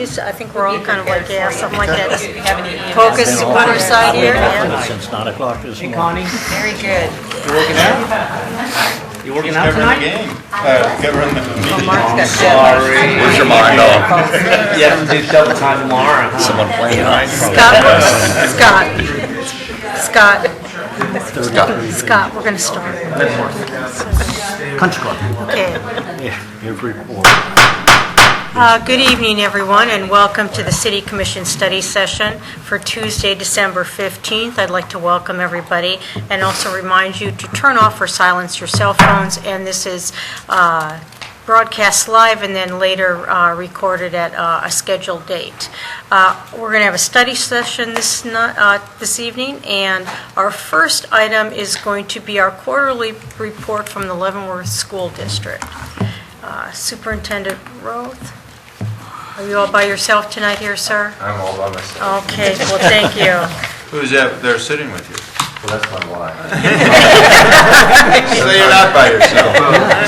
I think we're all kind of like, yeah, something like that. Focus to put aside here. Yeah. Since 9 o'clock this morning. Connie, Very good. you working out? You working out tonight? Covering the meeting. Sorry. Where's your mind on? You have to do double time tomorrow. Huh? Someone playing tonight? Scott, we're going to start. Country Club. Okay. Yeah, here's report. Good evening, everyone, and welcome to the City Commission study session for Tuesday, December 15th. I'd like to welcome everybody and also remind you to turn off or silence your cell phones, and this is broadcast live and then later recorded at a scheduled date. We're going to have a study session this evening, and our first item is going to be our quarterly report from the Leavenworth School District. Superintendent Roth, are you all by yourself tonight here, sir? I'm all by myself. Okay, well, thank you. Who's that there sitting with you? Well, that's my wife. So you're not by yourself.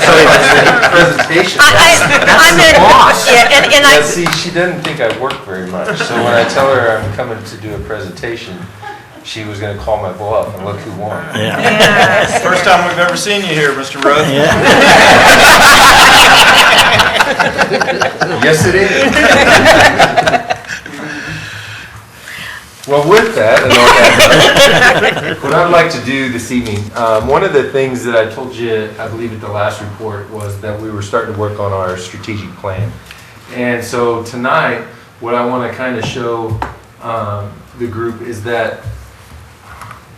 So it's a presentation. I'm in, boss. yeah, and Yeah, see, she doesn't think I work very much. So when I tell her I'm coming to do a presentation, she was going to call my bluff, and look who won. Yeah. yes. First time we've ever seen you here, Mr. Roth. Yes, it is. Well, with that, and all that, what I'd like to do this evening, one of the things that I told you, I believe at the last report, was that we were starting to work on our strategic plan. And so tonight, what I want to kind of show the group is that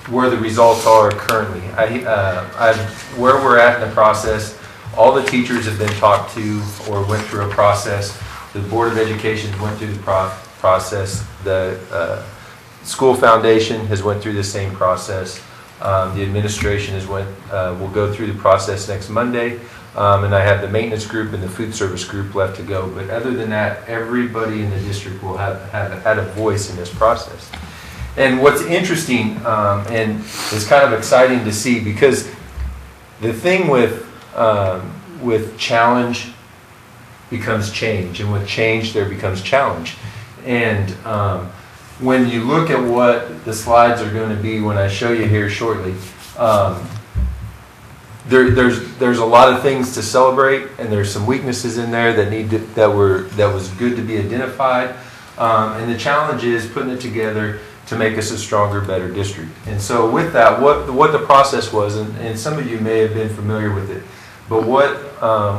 where the results are currently. Where we're at in the process, all the teachers have been talked to or went through a process. The Board of Education went through the process. The School Foundation has went through the same process. The administration will go through the process next Monday. And I have the maintenance group and the food service group left to go. But other than that, everybody in the district will have had a voice in this process. And what's interesting and is kind of exciting to see, because the thing with challenge becomes change, and with change there becomes challenge. And when you look at what the slides are going to be when I show you here shortly, there's a lot of things to celebrate, and there's some weaknesses in there that was good to be identified. And the challenge is putting it together to make us a stronger, better district. And so with that, what the process was, and some of you may have been familiar with it, but what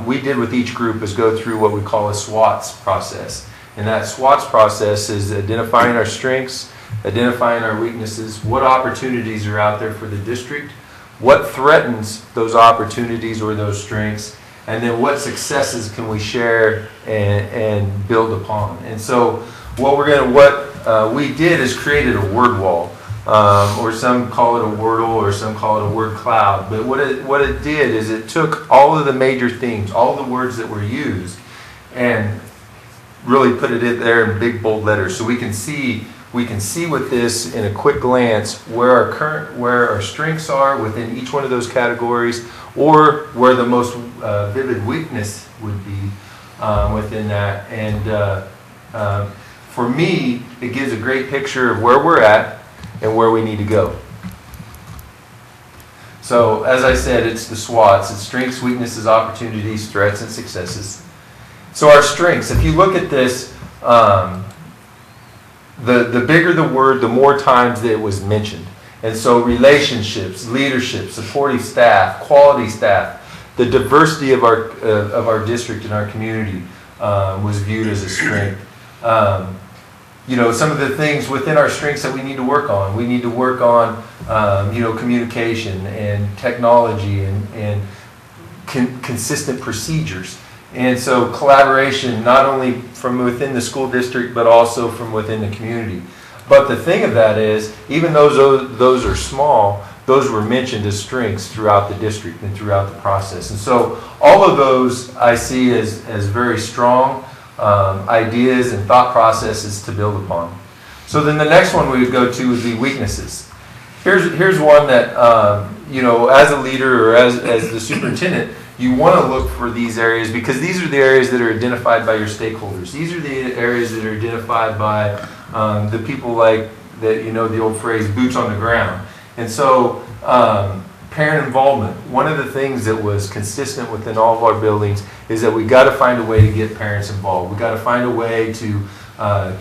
we did with each group is go through what we call a Swats process. And that Swats process is identifying our strengths, identifying our weaknesses, what opportunities are out there for the district, what threatens those opportunities or those strengths, and then what successes can we share and build upon. And so what we did is created a word wall, or some call it a wordle, or some call it a word cloud. But what it did is it took all of the major themes, all the words that were used, and really put it in there in big bold letters, so we can see with this in a quick glance where our strengths are within each one of those categories, or where the most vivid weakness would be within that. And for me, it gives a great picture of where we're at and where we need to go. So, as I said, it's the SWOTs. It's strengths, weaknesses, opportunities, threats, and successes. So our strengths, if you look at this, the bigger the word, the more times that it was mentioned. And so relationships, leadership, supportive staff, quality staff, the diversity of our district and our community was viewed as a strength. Some of the things within our strengths that we need to work on. We need to work on, communication and technology and consistent procedures. And so collaboration, not only from within the school district, but also from within the community. But the thing of that is, even though those are small, those were mentioned as strengths throughout the district and throughout the process. And so all of those I see as very strong ideas and thought processes to build upon. So then the next one we would go to would be weaknesses. Here's one that, as a leader or as the superintendent, you want to look for these areas because these are the areas that are identified by your stakeholders. These are the areas that are identified by the people like that, the old phrase, boots on the ground. And so parent involvement, one of the things that was consistent within all of our buildings is that we got to find a way to get parents involved. We got to find a way to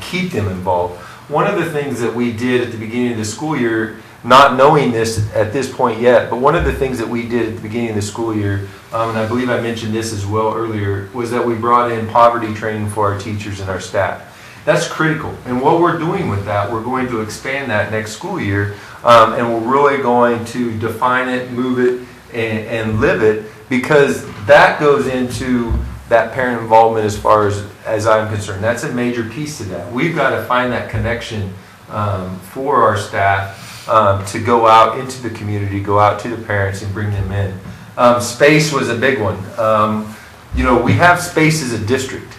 keep them involved. One of the things that we did at the beginning of the school year, not knowing this at this point yet, but one of the things that we did at the beginning of the school year, and I believe I mentioned this as well earlier, was that we brought in poverty training for our teachers and our staff. That's critical. And what we're doing with that, we're going to expand that next school year, and we're really going to define it, move it, and live it, because that goes into that parent involvement as far as I'm concerned. That's a major piece to that. We've got to find that connection for our staff to go out into the community, go out to the parents and bring them in. Space was a big one. We have space as a district,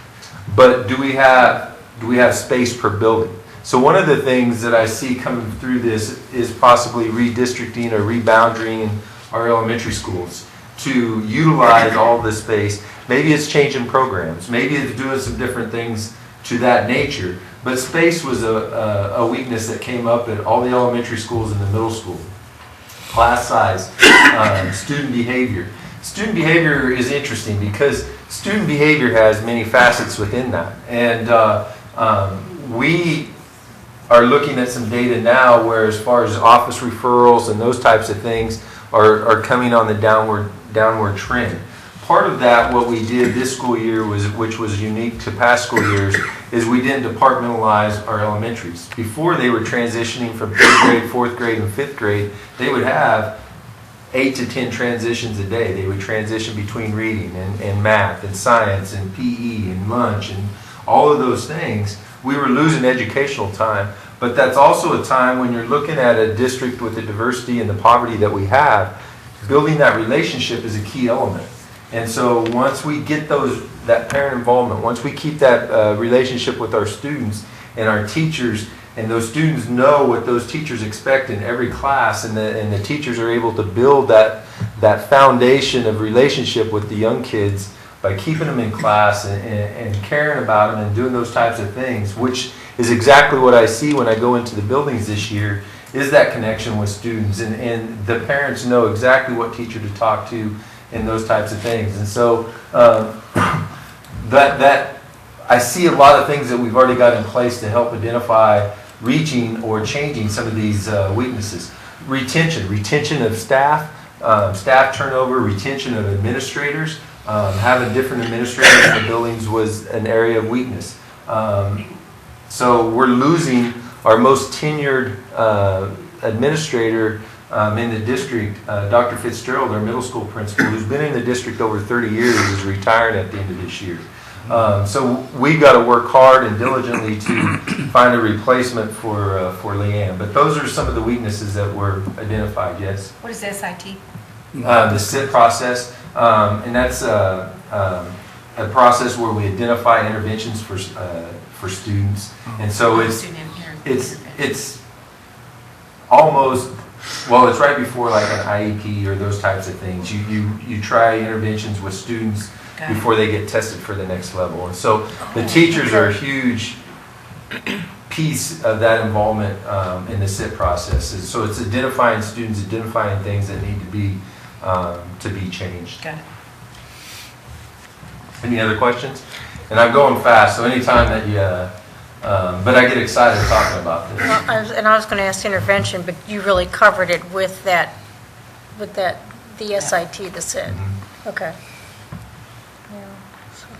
but do we have space per building? So one of the things that I see coming through this is possibly redistricting or reboundarying our elementary schools to utilize all the space. Maybe it's changing programs. Maybe it's doing some different things to that nature. But space was a weakness that came up at all the elementary schools and the middle school. Class size, student behavior. Student behavior is interesting because student behavior has many facets within that. And we are looking at some data now where as far as office referrals and those types of things are coming on the downward trend. Part of that, what we did this school year, which was unique to past school years, is we didn't departmentalize our elementaries. Before they were transitioning from 3rd grade, 4th grade, and 5th grade, they would have 8 to 10 transitions a day. They would transition between reading and math and science and PE and lunch and all of those things. We were losing educational time, but that's also a time when you're looking at a district with the diversity and the poverty that we have, building that relationship is a key element. And so once we get that parent involvement, once we keep that relationship with our students and our teachers, and those students know what those teachers expect in every class, and the teachers are able to build that foundation of relationship with the young kids by keeping them in class and caring about them and doing those types of things, which is exactly what I see when I go into the buildings this year, is that connection with students. And the parents know exactly what teacher to talk to and those types of things. And so that I see a lot of things that we've already got in place to help identify reaching or changing some of these weaknesses. Retention of staff, staff turnover, retention of administrators. Having different administrators in the buildings was an area of weakness. So we're losing our most tenured administrator in the district. Dr. Fitzgerald, our middle school principal, who's been in the district over 30 years, is retiring at the end of this year. So we've got to work hard and diligently to find a replacement for Leanne. But those are some of the weaknesses that were identified, yes? What is SIT? The SIT process, and that's a process where we identify interventions for students. And so it's almost, well, it's right before like an IEP or those types of things. You try interventions with students before they get tested for the next level. And so the teachers are a huge piece of that involvement in the SIT process. So it's identifying students, identifying things that need to be changed. Got it. Any other questions? And I'm going fast, so anytime that you, but I get excited talking about this. Well, I was going to ask intervention, but you really covered it with the SIT, the SIT. Mm-hmm. Okay. Yeah.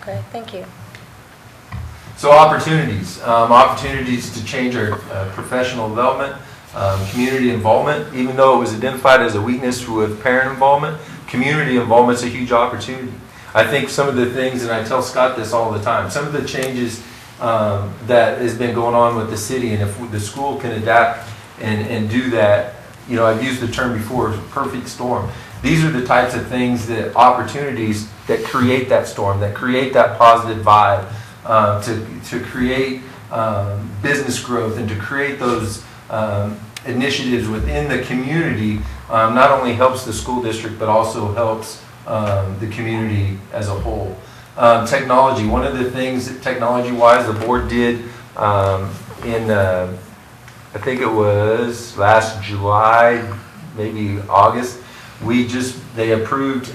Okay, thank you. So opportunities to change our professional development, community involvement. Even though it was identified as a weakness with parent involvement, community involvement is a huge opportunity. I think some of the things, and I tell Scott this all the time, some of the changes that has been going on with the city, and if the school can adapt and do that, I've used the term before, perfect storm. These are the types of things, that opportunities that create that storm, that create that positive vibe, to create business growth and to create those initiatives within the community. Not only helps the school district, but also helps the community as a whole. Technology, one of the things that technology-wise the board did I think it was last July, maybe August, they approved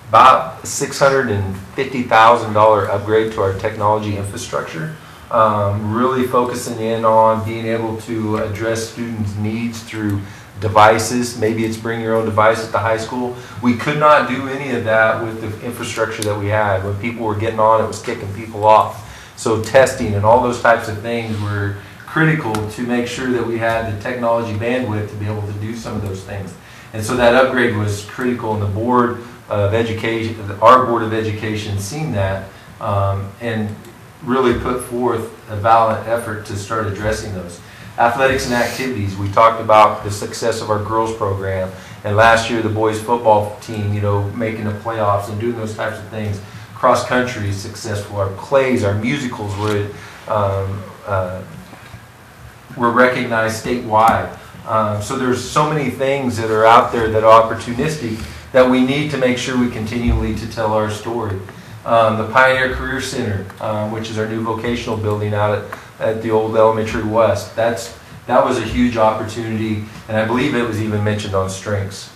about $650,000 upgrade to our technology infrastructure, really focusing in on being able to address students' needs through devices. Maybe it's bring your own device at the high school. We could not do any of that with the infrastructure that we had. When people were getting on, it was kicking people off. So testing and all those types of things were critical to make sure that we had the technology bandwidth to be able to do some of those things. And so that upgrade was critical, and the Board of Education, our Board of Education, seen that and really put forth a valiant effort to start addressing those. Athletics and activities, we talked about the success of our girls program, and last year the boys football team, making the playoffs and doing those types of things. Cross country is successful. Our plays, our musicals were recognized statewide. So there's so many things that are out there that are opportunistic that we need to make sure we continually to tell our story. The Pioneer Career Center, which is our new vocational building out at the old Elementary West, that was a huge opportunity, and I believe it was even mentioned on Strengths.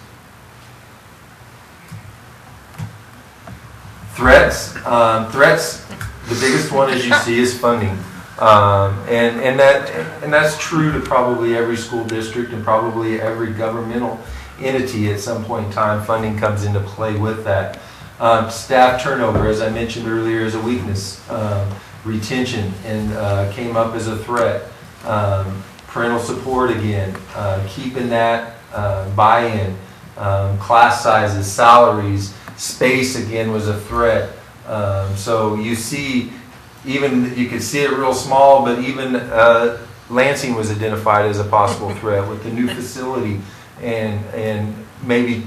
Threats, the biggest one, as you see, is funding. And that's true to probably every school district and probably every governmental entity at some point in time. Funding comes into play with that. Staff turnover, as I mentioned earlier, is a weakness. Retention came up as a threat. Parental support again, keeping that buy-in. Class sizes, salaries, space again was a threat. So you see, you could see it real small, but even Lansing was identified as a possible threat with the new facility, and maybe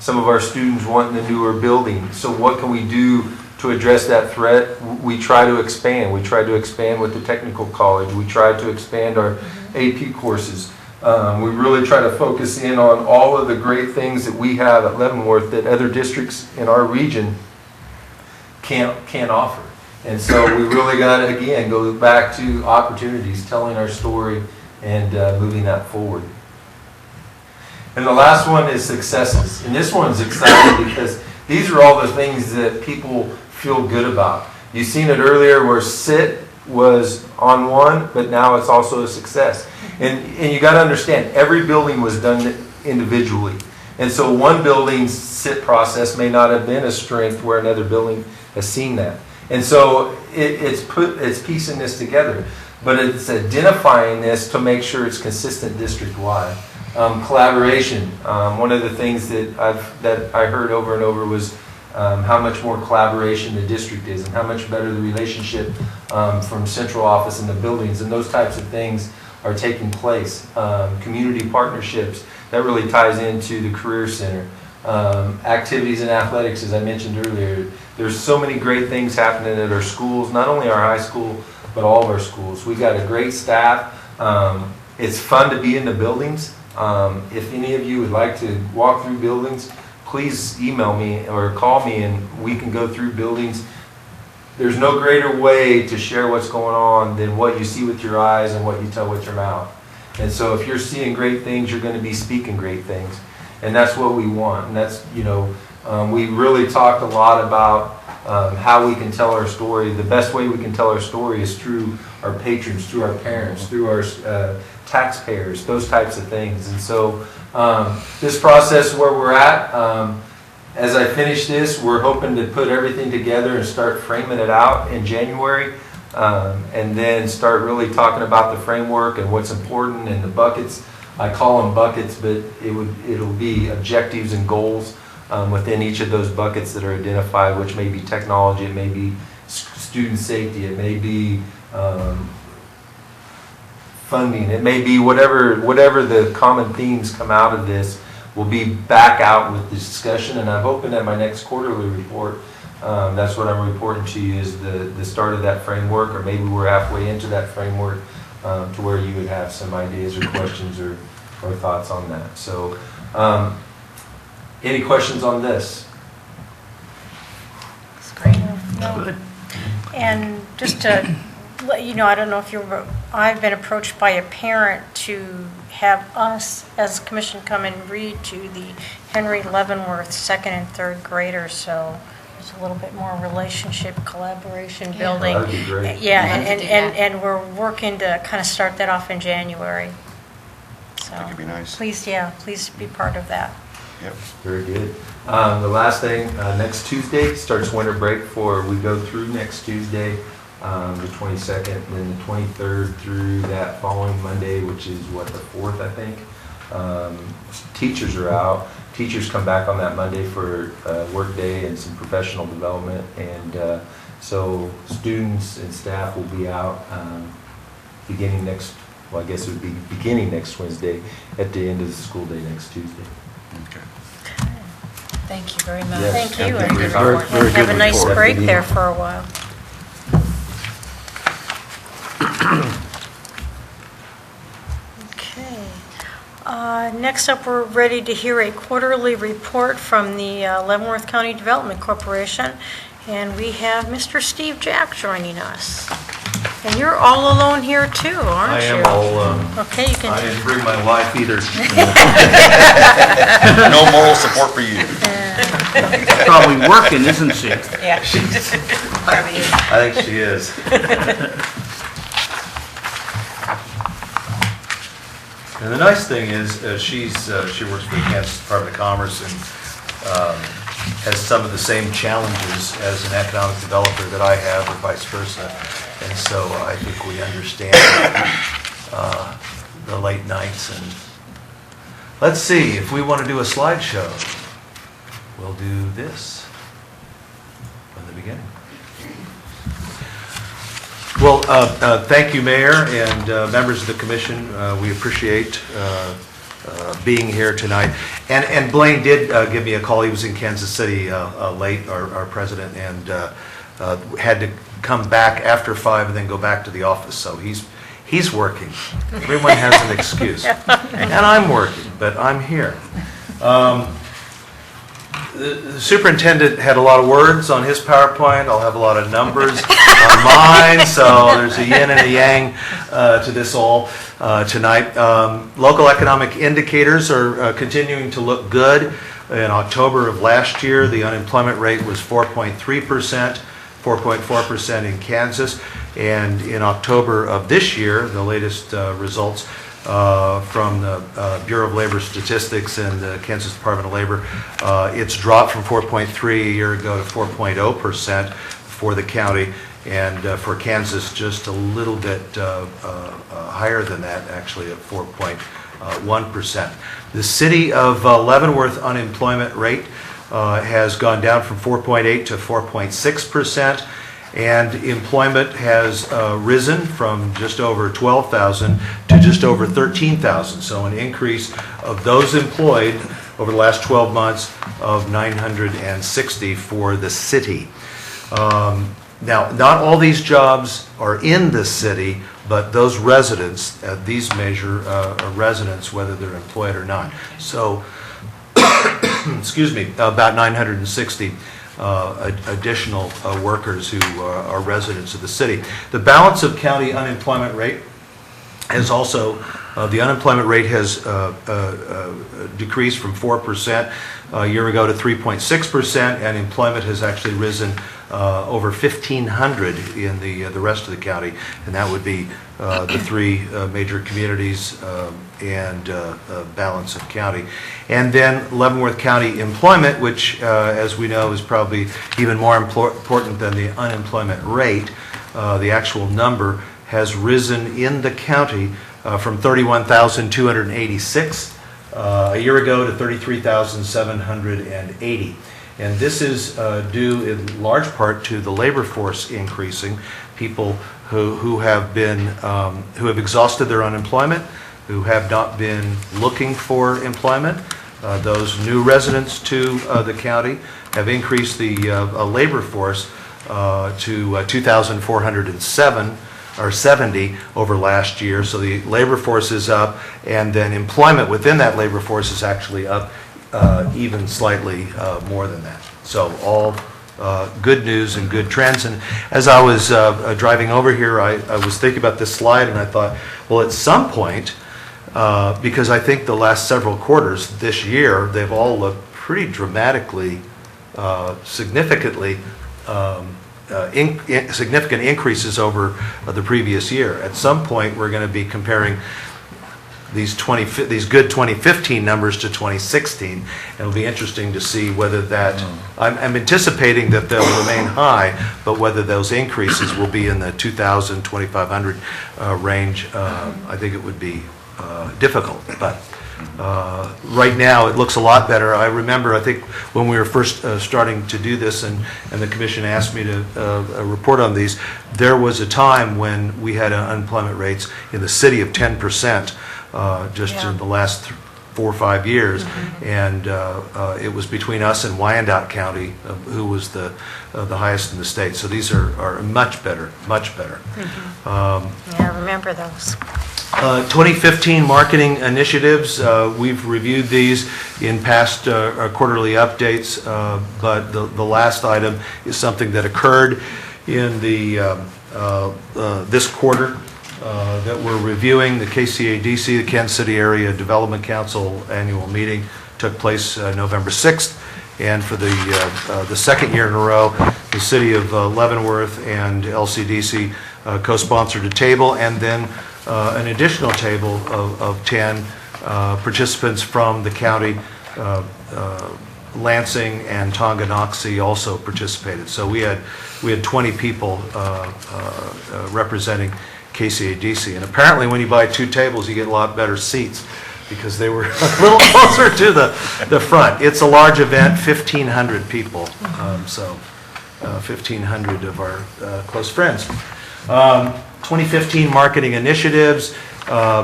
some of our students wanting the newer building. So what can we do to address that threat? We try to expand. We try to expand with the technical college. We try to expand our AP courses. We really try to focus in on all of the great things that we have at Leavenworth that other districts in our region can't offer. And so we really got to, again, go back to opportunities, telling our story, and moving that forward. And the last one is successes. And this one's exciting because these are all the things that people feel good about. You've seen it earlier where SIT was on one, but now it's also a success. And you got to understand, every building was done individually. And so one building's SIT process may not have been a strength where another building has seen that. And so it's piecing this together, but it's identifying this to make sure it's consistent district-wide. Collaboration. One of the things that I heard over and over was how much more collaboration the district is and how much better the relationship from central office and the buildings and those types of things are taking place. Community partnerships, that really ties into the Career Center. Activities and athletics, as I mentioned earlier. There's so many great things happening at our schools, not only our high school, but all of our schools. We got a great staff. It's fun to be in the buildings. If any of you would like to walk through buildings, please email me or call me and we can go through buildings. There's no greater way to share what's going on than what you see with your eyes and what you tell with your mouth. And so if you're seeing great things, you're going to be speaking great things. And that's what we want. And that's, we really talked a lot about how we can tell our story. The best way we can tell our story is through our patrons, through our parents, through our taxpayers, those types of things. And so this process where we're at, as I finish this, we're hoping to put everything together and start framing it out in January, and then start really talking about the framework and what's important and the buckets. I call them buckets, but it'll be objectives and goals within each of those buckets that are identified, which may be technology, it may be student safety, it may be funding, it may be whatever the common themes come out of this. We'll be back out with the discussion, and I'm hoping that my next quarterly report, that's what I'm reporting to you, is the start of that framework, or maybe we're halfway into that framework, to where you would have some ideas or questions or thoughts on that. So, any questions on this? Good. And just to let you know, I don't know if I've been approached by a parent to have us as a commission come and read to the Henry Leavenworth second and third graders, so there's a little bit more relationship, collaboration building. That'd be great. Yeah, Love to and, do and, that. and we're working to kind of start that off in January. So That could be nice. please be part of that. Yep. Very good. The last thing, next Tuesday starts winter break we go through next Tuesday, the 22nd, and then the 23rd through that following Monday, which is the 4th, I think. Teachers are out. Teachers come back on that Monday for work day and some professional development. And so students and staff will be out beginning next Wednesday at the end of the school day next Tuesday. Okay. Thank you very much. Yes. Thank you, Thank and you. Very have a good nice report. break there for a while. Okay. Next up, we're ready to hear a quarterly report from the Leavenworth County Development Corporation, and we have Mr. Steve Jack joining us. And you're all alone here too, aren't you? I am all alone. Okay, you I can, didn't bring my wife either. No moral support for you. Probably working, isn't she? Yeah. I think she is. And the nice thing is, she works for the Kansas Department of Commerce and has some of the same challenges as an economic developer that I have, or vice versa. And so I think we understand the late nights. And let's see, if we want to do a slideshow, we'll do this from the beginning. Well, thank you, Mayor, and members of the commission. We appreciate being here tonight. And Blaine did give me a call. He was in Kansas City late, our president, and had to come back after 5 and then go back to the office. So he's working. Everyone has an excuse. And I'm working, but I'm here. The superintendent had a lot of words on his PowerPoint. I'll have a lot of numbers on mine, so there's a yin and a yang to this all tonight. Local economic indicators are continuing to look good. In October of last year, the unemployment rate was 4.3%, 4.4% in Kansas. And in October of this year, the latest results from the Bureau of Labor Statistics and the Kansas Department of Labor, it's dropped from 4.3 a year ago to 4.0% for the county, and for Kansas just a little bit higher than that, actually at 4.1%. The city of Leavenworth unemployment rate has gone down from 4.8 to 4.6%. And employment has risen from just over 12,000 to just over 13,000. So an increase of those employed over the last 12 months of 960 for the city. Now, not all these jobs are in the city, but those residents, these measure residents, whether they're employed or not. So, excuse me, about 960 additional workers who are residents of the city. The balance of county unemployment rate has also, the unemployment rate has decreased from 4% a year ago to 3.6%, and employment has actually risen over 1,500 in the rest of the county, and that would be the three major communities and balance of county. And then Leavenworth County employment, which as we know is probably even more important than the unemployment rate. The actual number has risen in the county from 31,286 a year ago to 33,780. And this is due in large part to the labor force increasing. People who have exhausted their unemployment, who have not been looking for employment. Those new residents to the county have increased the labor force to 2,407 or 70 over last year. So the labor force is up, and then employment within that labor force is actually up even slightly more than that. So all good news and good trends. And as I was driving over here, I was thinking about this slide, and I thought, well, at some point, because I think the last several quarters this year, they've all looked pretty dramatically, significantly, significant increases over the previous year. At some point, we're going to be comparing these good 2015 numbers to 2016. It'll be interesting to see whether that, I'm anticipating that they'll remain high, but whether those increases will be in the 2,000, 2,500 range, I think it would be difficult. But right now, it looks a lot better. I remember, I think, when we were first starting to do this, and the commission asked me to report on these, there was a time when we had unemployment rates in the city of 10%, just in the last 4 or 5 years, and it was between us and Wyandotte County, who was the highest in the state. So these are much better, much better. Yeah, I remember those. 2015 marketing initiatives, we've reviewed these in past quarterly updates, but the last item is something that occurred in this quarter that we're reviewing. The KCADC, the Kansas City Area Development Council annual meeting took place November 6th, and for the second year in a row, the city of Leavenworth and LCDC co-sponsored a table, and then an additional table of 10 participants from the county. Lansing and Tonganoxie also participated. So we had 20 people representing KCADC. And apparently when you buy 2 tables, you get a lot better seats because they were a little closer to the front. It's a large event, 1,500 people. So 1,500 of our close friends. 2015 marketing initiatives.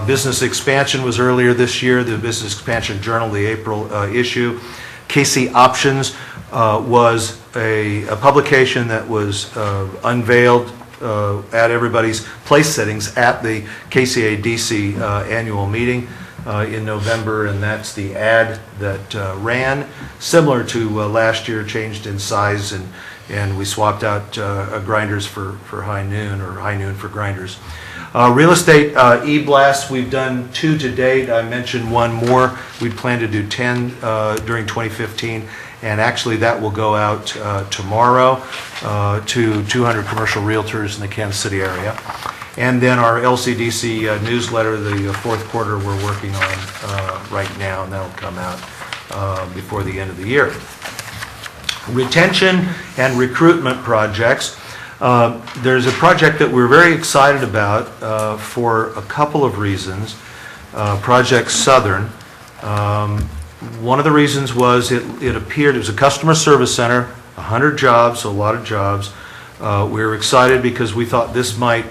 Business expansion was earlier this year. The Business Expansion Journal, the April issue. KC Options was a publication that was unveiled at everybody's place settings at the KCADC annual meeting in November, and that's the ad that ran. Similar to last year, changed in size, and we swapped out grinders for high noon, or high noon for grinders. Real estate e-blasts, we've done 2 to date. I mentioned 1 more. We plan to do 10 during 2015, and actually that will go out tomorrow to 200 commercial realtors in the Kansas City area. And then our LCDC newsletter, the 4th quarter, we're working on right now, and that'll come out before the end of the year. Retention and recruitment projects. There's a project that we're very excited about for a couple of reasons. Project Southern. One of the reasons was it appeared, it was a customer service center, 100 jobs, a lot of jobs. We were excited because we thought this might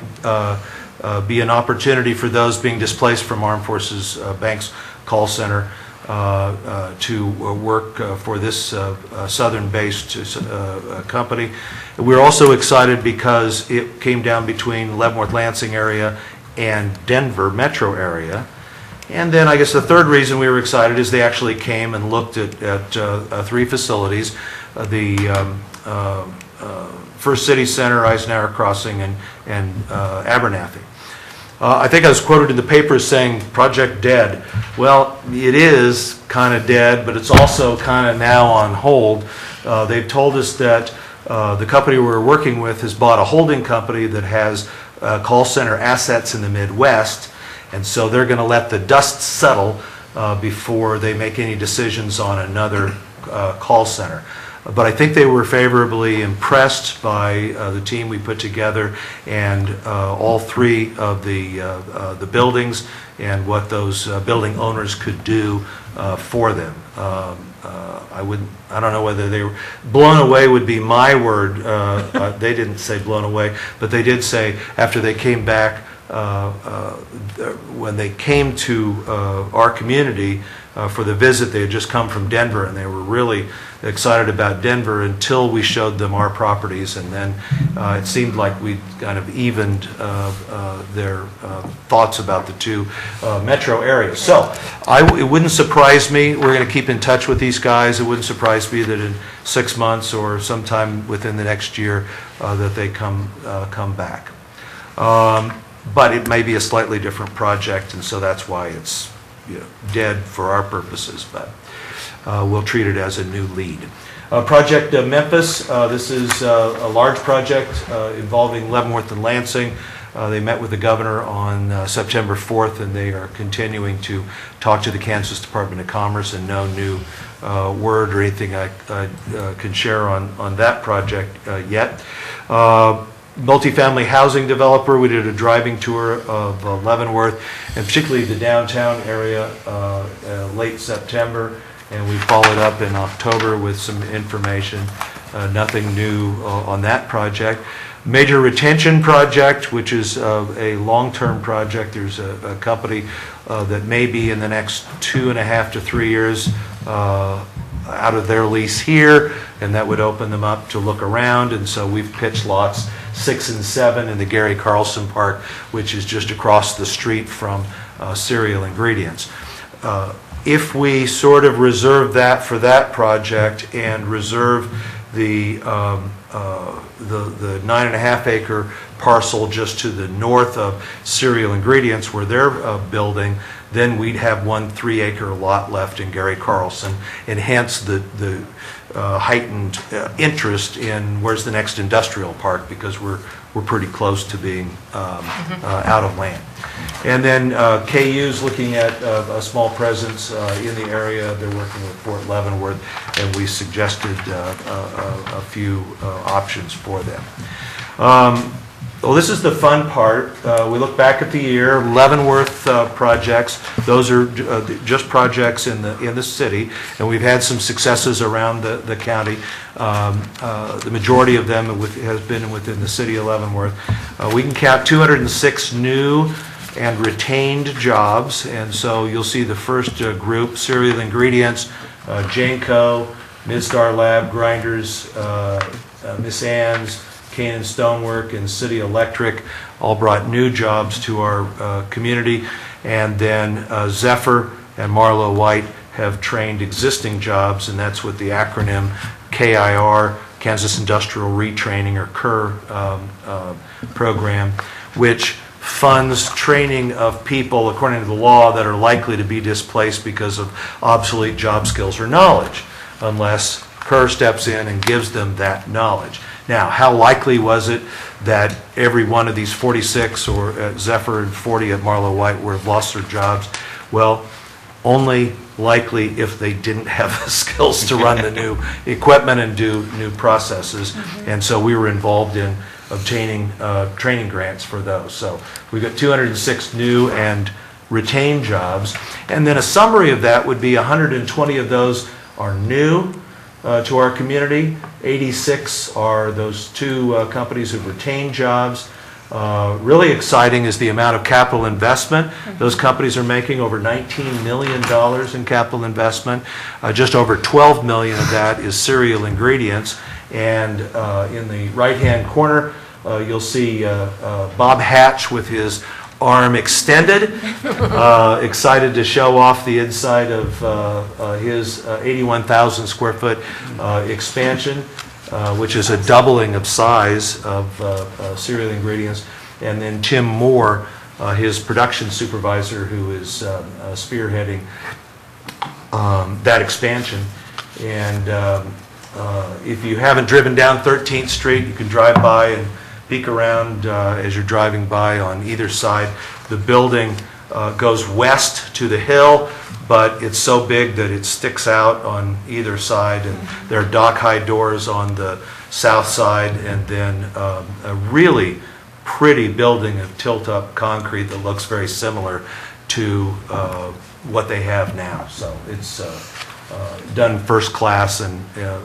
be an opportunity for those being displaced from Armed Forces Bank's call center to work for this Southern-based company. We're also excited because it came down between Leavenworth Lansing area and Denver metro area. And then I guess the third reason we were excited is they actually came and looked at 3 facilities, the First City Center, Eisenhower Crossing, and Abernathy. I think I was quoted in the paper as saying, project dead. Well, it is kind of dead, but it's also kind of now on hold. They've told us that the company we're working with has bought a holding company that has call center assets in the Midwest, and so they're going to let the dust settle before they make any decisions on another call center. But I think they were favorably impressed by the team we put together, and all 3 of the buildings and what those building owners could do for them. I don't know whether they were blown away would be my word. They didn't say blown away, but they did say after they came back when they came to our community for the visit, they had just come from Denver, and they were really excited about Denver until we showed them our properties, and then it seemed like we kind of evened their thoughts about the two metro areas. So it wouldn't surprise me, we're going to keep in touch with these guys, it wouldn't surprise me that in 6 months or sometime within the next year that they come back. But it may be a slightly different project, and so that's why it's dead for our purposes, but we'll treat it as a new lead. Project Memphis, this is a large project involving Leavenworth and Lansing. They met with the governor on September 4th, and they are continuing to talk to the Kansas Department of Commerce, and no new word or anything I can share on that project yet. Multifamily housing developer, we did a driving tour of Leavenworth, and particularly the downtown area late September, and we followed up in October with some information. Nothing new on that project. Major retention project, which is a long-term project. There's a company that may be in the next 2.5 to 3 years out of their lease here, and that would open them up to look around, and so we've pitched lots 6 and 7 in the Gary Carlson Park, which is just across the street from Cereal Ingredients. If we sort of reserve that for that project and reserve the 9.5 acre parcel just to the north of Cereal Ingredients where they're building, then we'd have 1 3-acre lot left in Gary Carlson, and hence the heightened interest in where's the next industrial park, because we're pretty close to being out of land. And then KU's looking at a small presence in the area. They're working with Fort Leavenworth, and we suggested a few options for them. Well, this is the fun part. We look back at the year, Leavenworth projects. Those are just projects in the city, and we've had some successes around the county. The majority of them has been within the city of Leavenworth. We can count 206 new and retained jobs, and so you'll see the first group, Cereal Ingredients, Janco, Midstar Lab, Grinders, Miss Ann's, Canaan Stonework, and City Electric all brought new jobs to our community, and then Zephyr and Marlo White have trained existing jobs, and that's with the acronym KIR, Kansas Industrial Retraining, or KIR program, which funds training of people according to the law that are likely to be displaced because of obsolete job skills or knowledge, unless KIR steps in and gives them that knowledge. Now, how likely was it that every one of these 46, or at Zephyr and 40 at Marlo White, would have lost their jobs? Well, only likely if they didn't have the skills to run the new equipment and do new processes. And so we were involved in obtaining training grants for those. So we've got 206 new and retained jobs. And then a summary of that would be 120 of those are new to our community. 86 are those two companies who've retained jobs. Really exciting is the amount of capital investment. Those companies are making over $19 million in capital investment. Just over $12 million of that is Cereal Ingredients. And in the right-hand corner, you'll see Bob Hatch with his arm extended, excited to show off the inside of his 81,000 square foot expansion, which is a doubling of size of Cereal Ingredients. And then Tim Moore, his production supervisor, who is spearheading that expansion. And if you haven't driven down 13th Street, you can drive by and peek around as you're driving by on either side. The building goes west to the hill, but it's so big that it sticks out on either side, and there are dock-high doors on the south side, and then a really pretty building of tilt-up concrete that looks very similar to what they have now. So it's done first class, and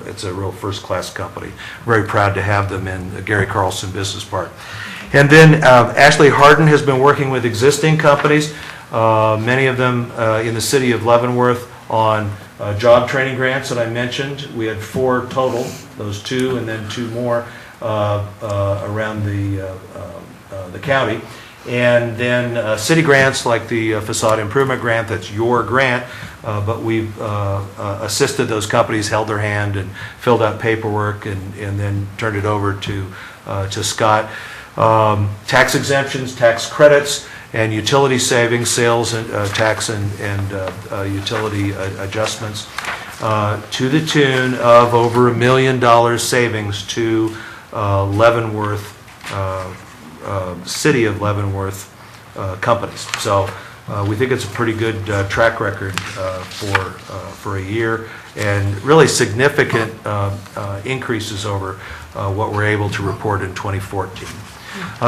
it's a real first class company. Very proud to have them in the Gary Carlson Business Park. And then Ashley Harden has been working with existing companies, many of them in the city of Leavenworth, on job training grants that I mentioned. We had 4 total, those 2 and then 2 more around the county. And then city grants like the facade improvement grant, that's your grant, but we've assisted those companies, held their hand and filled out paperwork and then turned it over to Scott. Tax exemptions, tax credits, and utility savings, sales and tax and utility adjustments to the tune of over $1 million savings to Leavenworth, city of Leavenworth companies. So we think it's a pretty good track record for a year, and really significant increases over what we're able to report in 2014.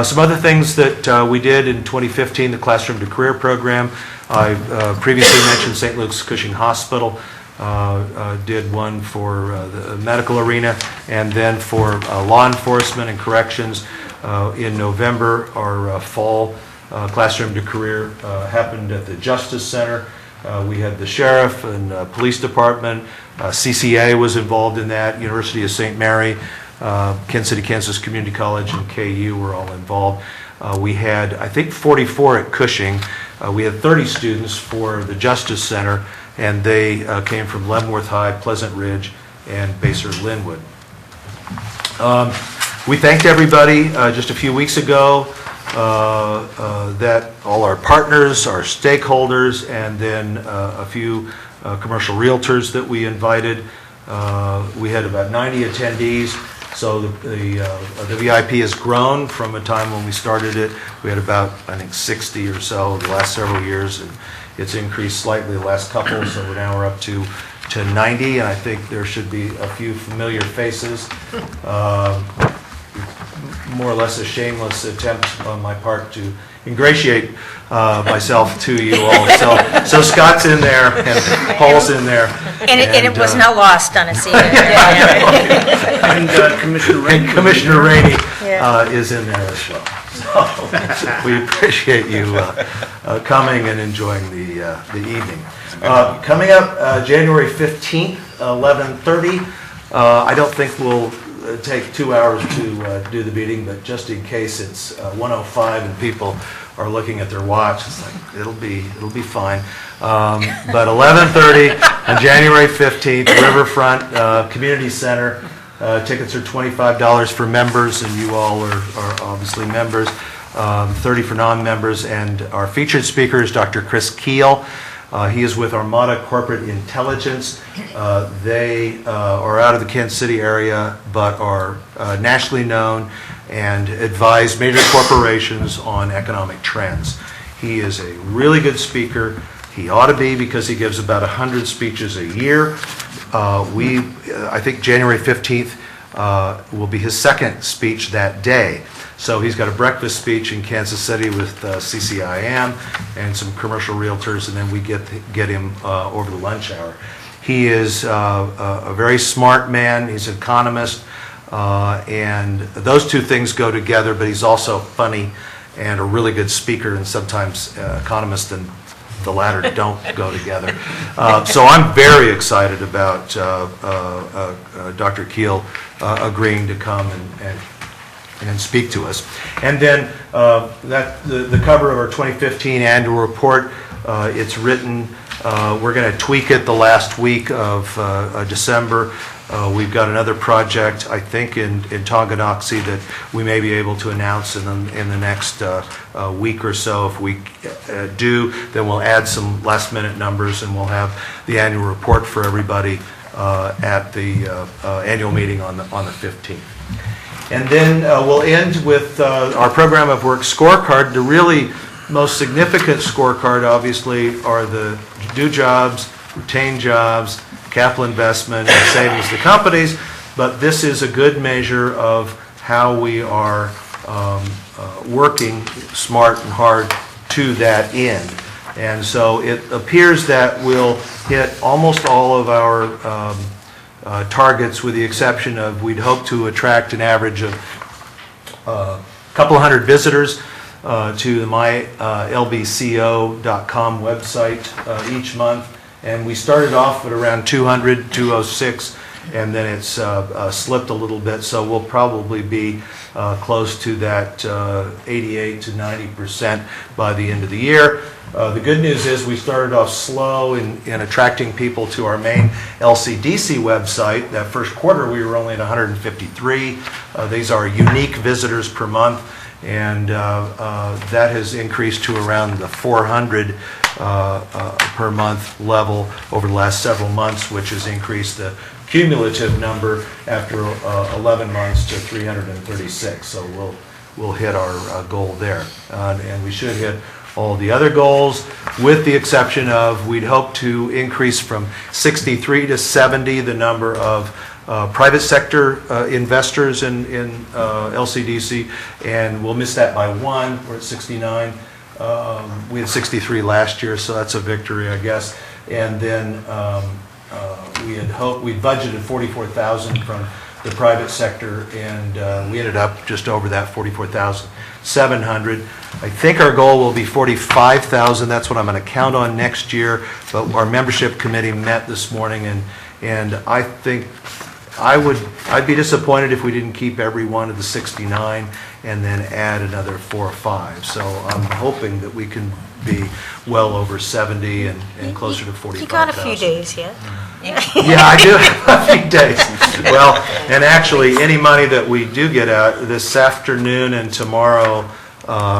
Some other things that we did in 2015, the Classroom to Career program. I previously mentioned St. Luke's Cushing Hospital. Did one for the medical arena, and then for law enforcement and corrections. In November, our fall Classroom to Career happened at the Justice Center. We had the sheriff and police department. CCA was involved in that. University of St. Mary, Kansas City, Kansas Community College, and KU were all involved. We had, I think, 44 at Cushing. We had 30 students for the Justice Center, and they came from Leavenworth High, Pleasant Ridge, and Basehor-Linwood. We thanked everybody just a few weeks ago, that all our partners, our stakeholders, and then a few commercial realtors that we invited. We had about 90 attendees, so the VIP has grown from a time when we started it. We had about, I think, 60 or so the last several years, and it's increased slightly the last couple, so now we're up to 90, and I think there should be a few familiar faces. More or less a shameless attempt on my part to ingratiate myself to you all. So Scott's in there, and Paul's in there. And it was not lost on us either. And Commissioner Rainey is in there as well. So we appreciate you coming and enjoying the evening. Coming up January 15th, 11:30. I don't think we'll take 2 hours to do the meeting, but just in case it's 1:05 and people are looking at their watch, it's like it'll be fine. But 11:30 on January 15th, Riverfront Community Center. Tickets are $25 for members, and you all are obviously members. 30 for non-members, and our featured speaker is Dr. Chris Keel. He is with Armada Corporate Intelligence. They are out of the Kansas City area, but are nationally known and advise major corporations on economic trends. He is a really good speaker. He ought to be, because he gives about 100 speeches a year. I think January 15th will be his second speech that day. So he's got a breakfast speech in Kansas City with CCIM and some commercial realtors, and then we get him over the lunch hour. He is a very smart man. He's an economist, and those two things go together, but he's also funny and a really good speaker, and sometimes economists and the latter don't go together. So I'm very excited about Dr. Keel agreeing to come and speak to us. And then the cover of our 2015 annual report, it's written. We're going to tweak it the last week of December. We've got another project, I think, in Tonganoxie that we may be able to announce in the next week or so. If we do, then we'll add some last-minute numbers, and we'll have the annual report for everybody at the annual meeting on the 15th. And then we'll end with our program of work scorecard. The really most significant scorecard, obviously, are the do jobs, retain jobs, capital investment, and savings to companies. But this is a good measure of how we are working smart and hard to that end. And so it appears that we'll hit almost all of our targets, with the exception of we'd hope to attract an average of couple hundred visitors to the mylbco.com website each month. And we started off at around 200, 206, and then it's slipped a little bit, so we'll probably be close to that 88 to 90% by the end of the year. The good news is we started off slow in attracting people to our main LCDC website. That first quarter, we were only at 153. These are unique visitors per month, and that has increased to around the 400 per month level over the last several months, which has increased the cumulative number after 11 months to 336. So we'll hit our goal there, and we should hit all the other goals, with the exception of we'd hope to increase from 63 to 70 the number of private sector investors in LCDC, and we'll miss that by one. We're at 69. We had 63 last year, so that's a victory, I guess. And then we budgeted 44,000 from the private sector, and we ended up just over that, 44,700. I think our goal will be 45,000. That's what I'm going to count on next year. But our membership committee met this morning, and I think I'd be disappointed if we didn't keep every one of the 69 and then add another 4 or 5. So I'm hoping that we can be well over 70 and closer to 45,000. You got a few days yet. Yeah, I do have a few days. Well, and actually, any money that we do get out this afternoon and tomorrow,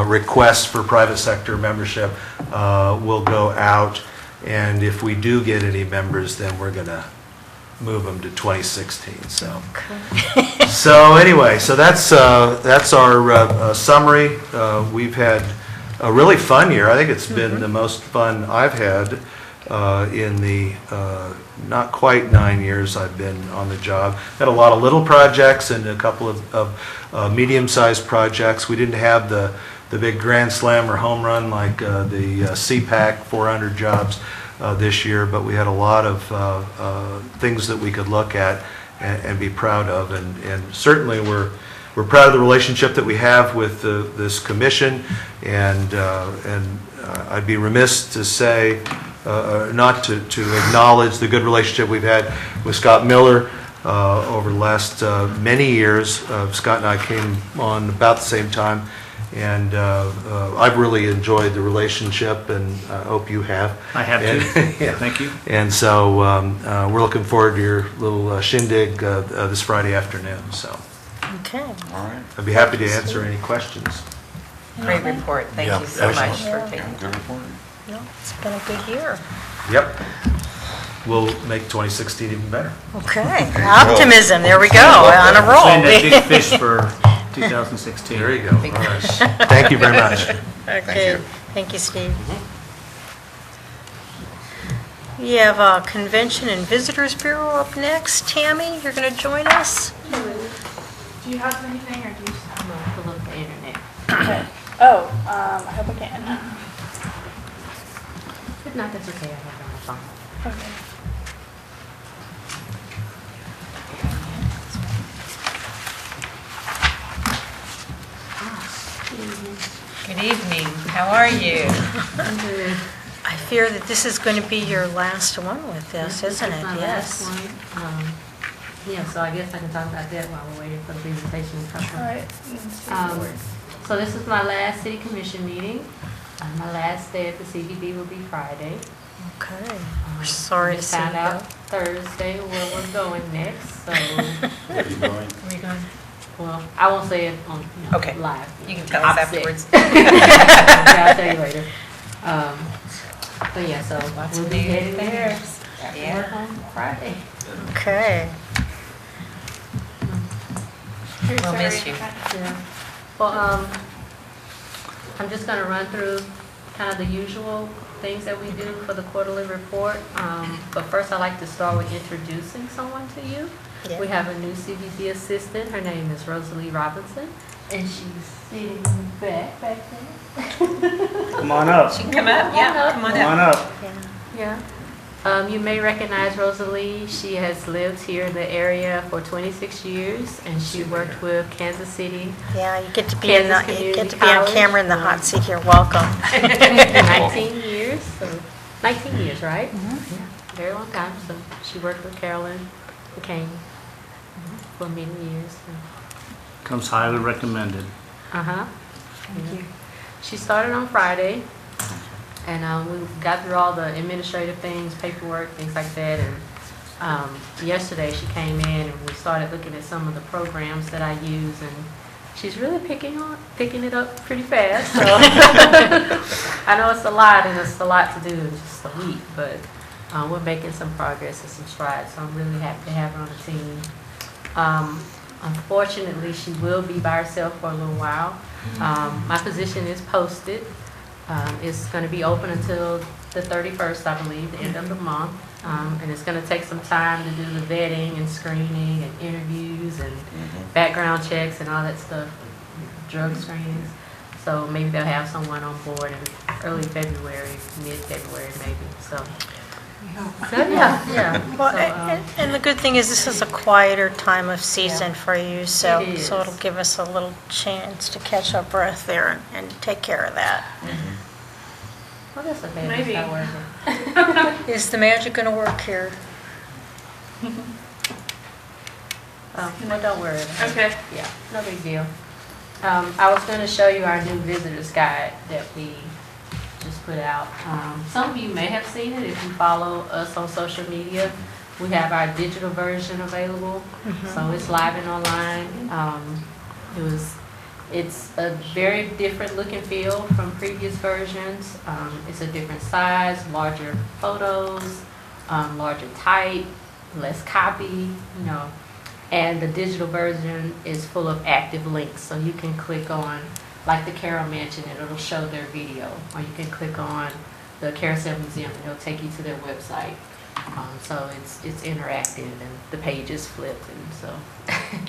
requests for private sector membership will go out. And if we do get any members, then we're going to move them to 2016. So, so anyway, so that's our summary. We've had a really fun year. I think it's been the most fun I've had in the not quite 9 years I've been on the job. Had a lot of little projects and a couple of medium-sized projects. We didn't have the big grand slam or home run like the CPAC 400 jobs this year, but we had a lot of things that we could look at and be proud of, and certainly we're proud of the relationship that we have with this commission, and I'd be remiss to say not to acknowledge the good relationship we've had with Scott Miller over the last many years. Scott and I came on about the same time, and I've really enjoyed the relationship, and I hope you have. I have too. Yeah. Thank you. And so we're looking forward to your little shindig this Friday afternoon. So Okay. All right. I'd be happy to answer any questions. Great report. Thank Yeah, you so much excellent. for taking. Good report. No, it's been a good year. Yep. We'll make 2016 even better. Okay. Optimism. There we go. On a roll. Send that big fish for 2016. There you go. All right. Thank you very much. Okay. Thank you, Steve. We have Convention and Visitors Bureau up next. Tammy, you're going to join us? Do you have anything, or do you just I'm going to look at the internet. Okay. Oh, I hope I can. If not, that's okay. I have it on my phone. Okay. Good evening. How are you? I fear that this is going to be your last one with us, isn't it? My Yes. last one. Yeah, so I guess I can talk about that while we're waiting for the presentation to come. All right. So this is my last city commission meeting. My last day at the CBB will be Friday. Okay. We're sorry to Just see you found go. out Thursday where we're going next, so, Where are you going? Where are you going? well, I won't say it on, Okay. live. You can tell I'm us sick. afterwards. Yeah, I'll tell you later. But yeah, so Lots we'll of be new heading there things. after Yeah. work on Friday. Okay. We'll miss you. Yeah. Well, I'm just gonna run through kind of the usual things that we do for the quarterly report. But first, I'd like to start with introducing someone to you. Yeah. We have a new CBB assistant. Her name is Rosalie Robinson, and she's sitting in the back there. Come on up. She can come up. Yeah, come on Come on up. up. Yeah. You may recognize Rosalie. She has lived here in the area for 26 years, and she worked with Kansas City. Yeah, you get to be Kansas you get to be Community on camera in the College. hot seat here. Welcome. 19 years, so 19 years, right? Yeah, very long time. So she worked with Carolyn McCain for many years. Comes highly recommended. Uh-huh. Thank you. She started on Friday, and we got through all the administrative things, paperwork, things like that, and yesterday she came in and we started looking at some of the programs that I use, and she's really picking it up pretty fast. So I know it's a lot, and it's a lot to do in just a week, but we're making some progress and some strides, so I'm really happy to have her on the team. Unfortunately, she will be by herself for a little while. My position is posted. It's going to be open until the 31st, I believe, the end of the month. And it's going to take some time to do the vetting and screening and interviews and background checks and all that stuff, drug screenings. So maybe they'll have someone on board in early February, mid-February maybe. So yeah. Well, So, and the good thing is this is a quieter time of season for you, so It is. so it'll give us a little chance to catch our breath there and take care of that. well, that's okay. Maybe. That's not working. Is the magic going to work here? Well, don't worry. Okay. Yeah, no big deal. I was going to show you our new visitors guide that we just put out. Some of you may have seen it if you follow us on social media. We have our digital version available, so it's live and online. It's a very different look and feel from previous versions. It's a different size, larger photos, larger type, less copy, and the digital version is full of active links, so you can click on, like the Carol mentioned, and it'll show their video, or you can click on the Carousel Museum and it'll take you to their website. So it's interactive and the page is flipped, and so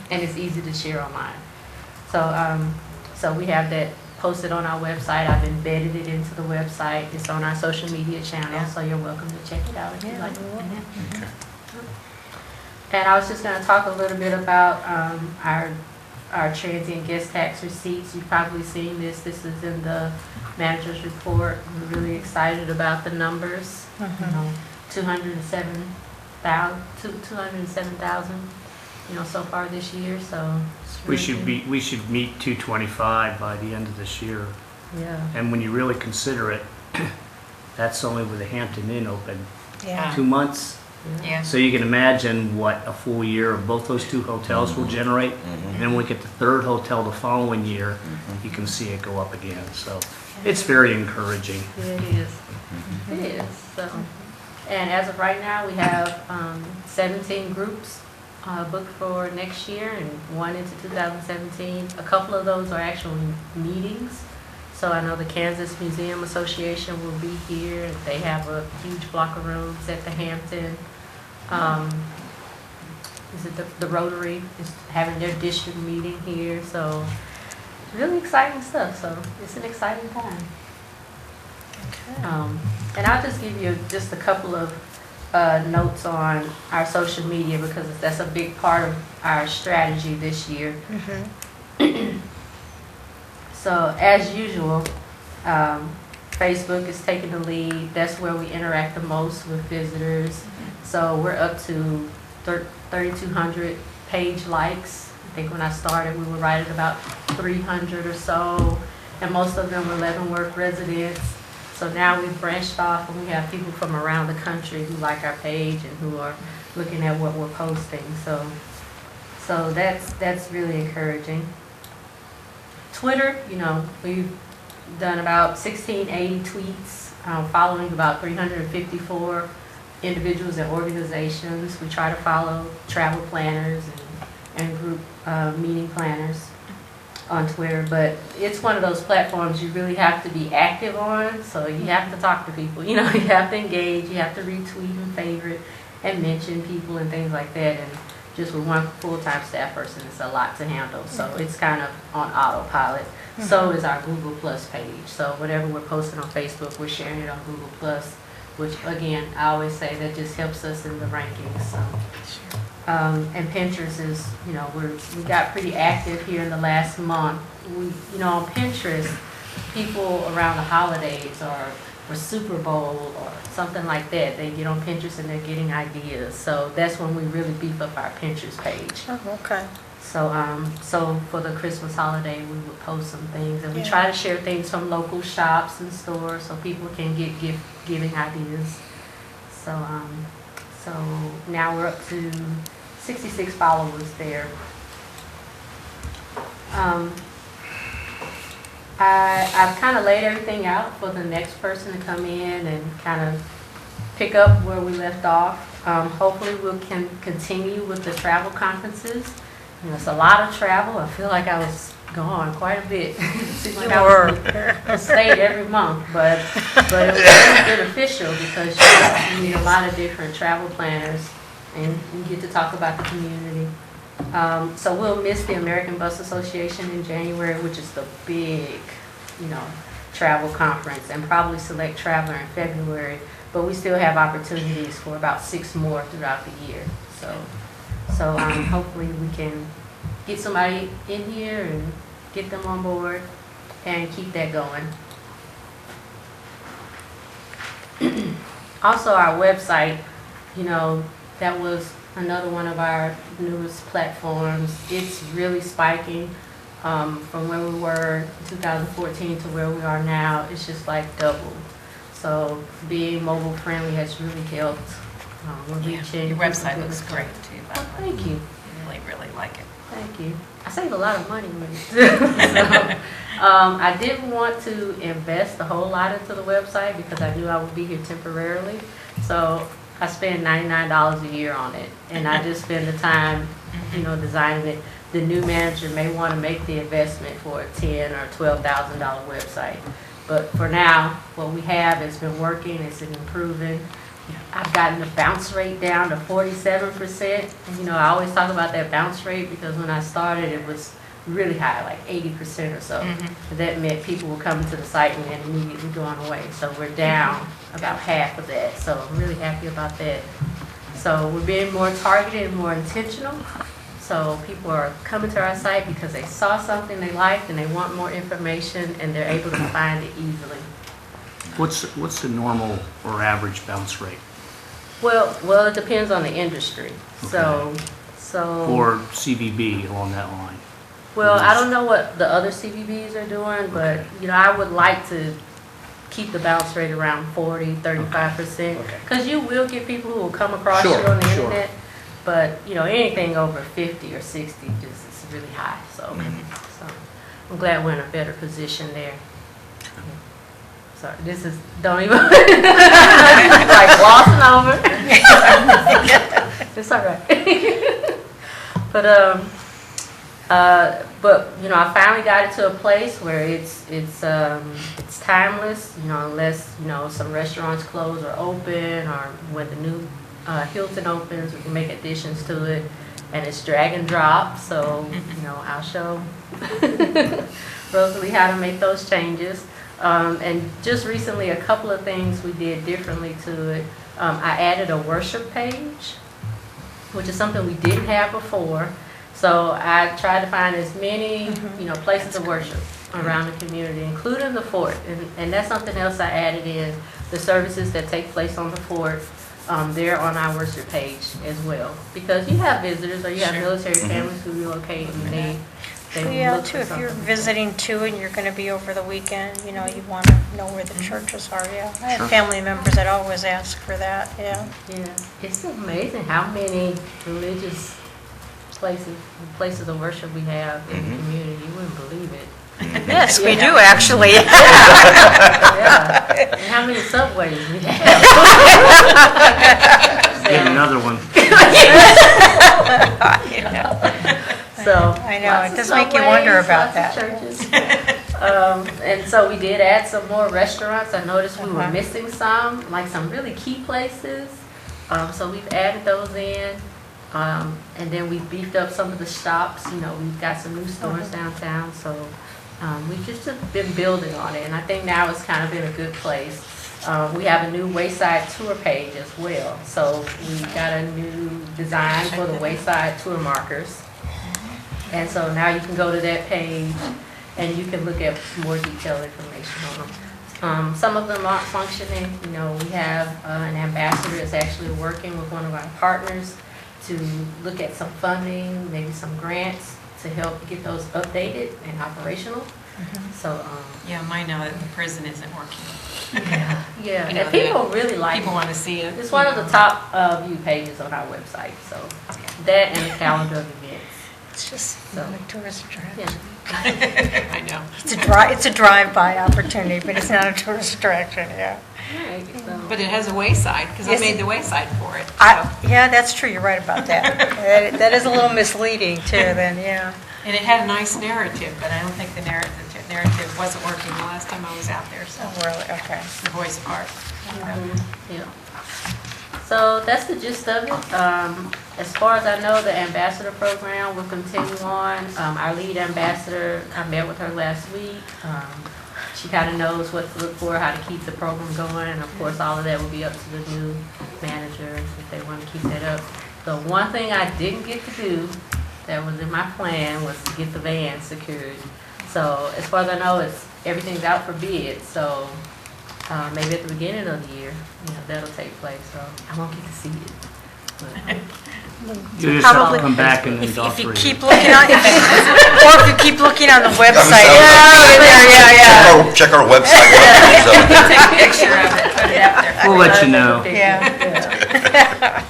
and it's easy to share online. So we have that posted on our website. I've embedded it into the website. It's on our social media channel, so you're welcome to check it out if you like. And I was just going to talk a little bit about our transient guest tax receipts. You've probably seen this. This is in the manager's report. We're really excited about the numbers. 207,000, so far this year. So it's We really good. should meet 225 by the end of this year. Yeah. And when you really consider it, that's only with the Hampton Inn open Yeah. 2 months. Yeah. So you can imagine what a full year of both those two hotels will generate. And then when we get the third hotel the following year, you can see it go up again. So it's very encouraging. Yeah, it is. It is. So, and as of right now, we have 17 groups booked for next year and one into 2017. A couple of those are actual meetings. So I know the Kansas Museum Association will be here. They have a huge block of rooms at the Hampton. Is it the Rotary is having their district meeting here. So really exciting stuff. So it's an exciting time. And I'll just give you just a couple of notes on our social media because that's a big part of our strategy this year. So as usual, Facebook is taking the lead. That's where we interact the most with visitors. So we're up to 3,200 page likes. I think when I started, we were right at about 300 or so, and most of them were Leavenworth residents. So now we've branched off, and we have people from around the country who like our page and who are looking at what we're posting. So that's really encouraging. Twitter, we've done about 1,680 tweets, following about 354 individuals and organizations. We try to follow travel planners and group meeting planners on Twitter, but it's one of those platforms you really have to be active on, so you have to talk to people. You have to engage, you have to retweet and favorite and mention people and things like that, and just with one full-time staff person, it's a lot to handle, so it's kind of on autopilot. So is our Google Plus page. So whatever we're posting on Facebook, we're sharing it on Google Plus. which again, I always say that just helps us in the rankings. So. And Pinterest is, you know, we got pretty active here in the last month. You know, on Pinterest, people around the holidays or Super Bowl or something like that, they get on Pinterest and they're getting ideas. So that's when we really beef up our Pinterest page. Oh, okay. So for the Christmas holiday, we would post some things, and we try to share things from local shops and stores so people can get giving ideas. So now we're up to 66 followers there. I've kind of laid everything out for the next person to come in and kind of pick up where we left off. Hopefully we can continue with the travel conferences. You know, it's a lot of travel. I feel like I was gone quite a bit. Seems like I stayed every month, but it was really beneficial because you meet a lot of different travel planners and you get to talk about the community. So we'll miss the American Bus Association in January, which is the big, you know, travel conference, and probably Select Traveler in February. But we still have opportunities for about 6 more throughout the year. So hopefully we can get somebody in here and get them on board and keep that going. Also, our website, you know, that was another one of our newest platforms. It's really spiking from where we were in 2014 to where we are now. It's just like double. So being mobile friendly has really helped. We're reaching. Your website looks great too, by the way. Thank you. Really, really like it. Thank you. I save a lot of money with it. So, I didn't want to invest a whole lot into the website because I knew I would be here temporarily. So I spend $99 a year on it, and I just spend the time, you know, designing it. The new manager may want to make the investment for a $10,000 or $12,000 website, but for now, what we have has been working. It's been improving. I've gotten the bounce rate down to 47%. And, you know, I always talk about that bounce rate because when I started, it was really high, like 80% or so. That meant people were coming to the site and then immediately going away. So we're down about half of that. So I'm really happy about that. So we're being more targeted and more intentional. So people are coming to our site because they saw something they liked and they want more information and they're able to find it easily. What's the normal or average bounce rate? Well, it depends on the industry. So Or CVB along that line? well, I don't know what the other CVBs are doing, but you know, I would like to keep the bounce rate around 40-35%, because you will get people who will come across you on the internet, but you know, anything over 50 or 60 just is really high. So I'm glad we're in a better position there. Sorry, this is, don't even, like glossing over. It's all right. But you know, I finally got it to a place where it's timeless. You know, unless you know some restaurants close or open, or when the new Hilton opens, we can make additions to it, and it's drag and drop. So you know, I'll show Rosalie how to make those changes. And just recently, a couple of things we did differently to it. I added a worship page, which is something we didn't have before. So I tried to find as many, you know, places of worship around the community, including the fort. And that's something else I added in, the services that take place on the fort. They're on our worship page as well. Because you have visitors or you have military families who relocate and they Yeah, too, if you're visiting too and you're going to be over the weekend, you know, you want to know where the churches are, yeah. I have family members that always ask for that, yeah. Yeah, it's amazing how many religious places of worship we have in the community. You wouldn't believe it. Yes, we do actually. Yeah. And how many subways we have. Get another one. So I know, it does make you wonder about that. Churches. And so we did add some more restaurants. I noticed we were missing some, like some really key places. So we've added those in. And then we beefed up some of the shops. You know, we've got some new stores downtown. So we've just been building on it. And I think now it's kind of in a good place. We have a new Wayside tour page as well. So we got a new design for the Wayside tour markers. And so now you can go to that page and you can look at more detailed information on them. Some of them aren't functioning. You know, we have an ambassador that's actually working with one of our partners to look at some funding, maybe some grants to help get those updated and operational. So, Yeah, mine know that the prison isn't working. yeah, You know, and people really like People it. want to see it. It's one of the top view pages on our website, so that and the calendar of events. It's just So, a tourist attraction. yeah. I know. It's a drive-by opportunity, but it's not a tourist attraction, yeah. Right, so- But it has a Wayside, because I Yes. made the Wayside for it. Yeah, that's true, you're right about that. That is a little misleading too, then, yeah. And it had a nice narrative, but I don't think the narrative wasn't working the last time I was out there, so Oh, really, okay. the voice part. Yeah. So that's the gist of it. As far as I know, the ambassador program will continue on. Our lead ambassador, I met with her last week. She kind of knows what to look for, how to keep the program going, and of course, all of that will be up to the new manager if they want to keep that up. The one thing I didn't get to do that was in my plan was to get the van secured. So as far as I know, everything's out for bid. So maybe at the beginning of the year, that'll take place. So I won't get to see it. But, You just have Probably- to come back and If you indoctrinate. keep looking on, or if you keep looking on the website. Yeah. Check our website. Take a picture of it, put it out there. We'll let you know. Yeah. Yeah.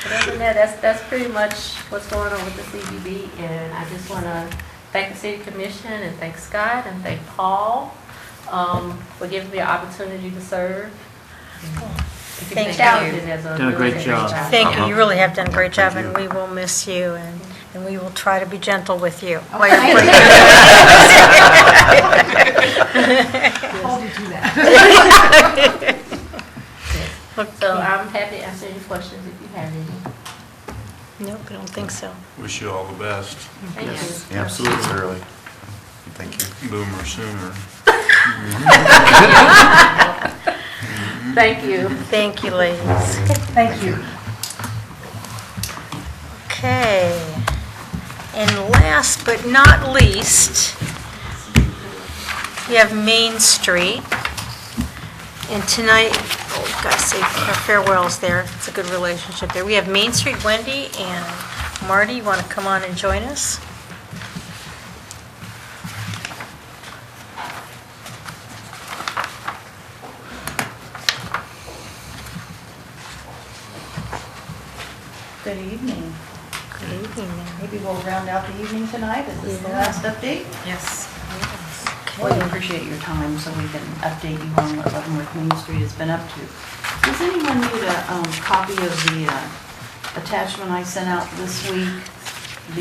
But other than that, that's pretty much what's going on with the CBB. And I just want to thank the City Commission and thank Scott and thank Paul for giving me an opportunity to serve. It's been Thank you. challenging as a Done a great job. Thank you, you really have done a great job, and we will miss you, and we will try to be gentle with you while you're putting Hold you to that. So I'm happy to answer any questions if you have any. Nope, I don't think so. Wish you all the best. Thank you. Yeah, absolutely. Early. Thank you. Boomer sooner. Thank you. Thank you, ladies. Thank you. Okay, and last but not least, we have Main Street. And tonight, oh, gotta say farewells there, it's a good relationship there. We have Main Street, Wendy and Marty, you want to come on and join us? Good evening. Good evening there. Maybe we'll round out the evening tonight. Is this the last update? Yes. Well, we appreciate your time so we can update you on what Leavenworth Main Street has been up to. Does anyone need a copy of the attachment I sent out this week?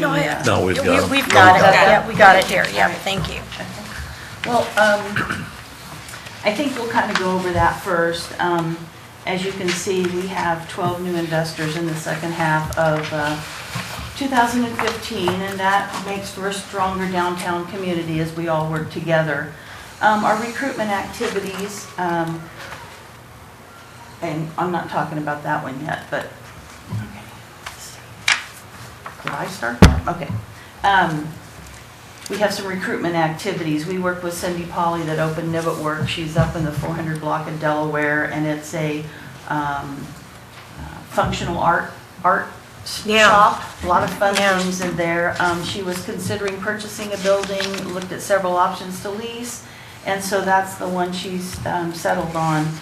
No, No, we've got 'em. We've got it, yeah, we got it here, yeah, thank you. Well, I think we'll kind of go over that first. As you can see, we have 12 new investors in the second half of 2015, and that makes for a stronger downtown community as we all work together. Our recruitment activities, and I'm not talking about that one yet, but, okay. Did I start that? Okay. We have some recruitment activities. We work with Cindy Polly that opened Nibbit Work. She's up in the 400 block in Delaware, and it's a functional art Yeah. shop. A lot of fun Yeah. things in there. She was considering purchasing a building, looked at several options to lease, and so that's the one she's settled on.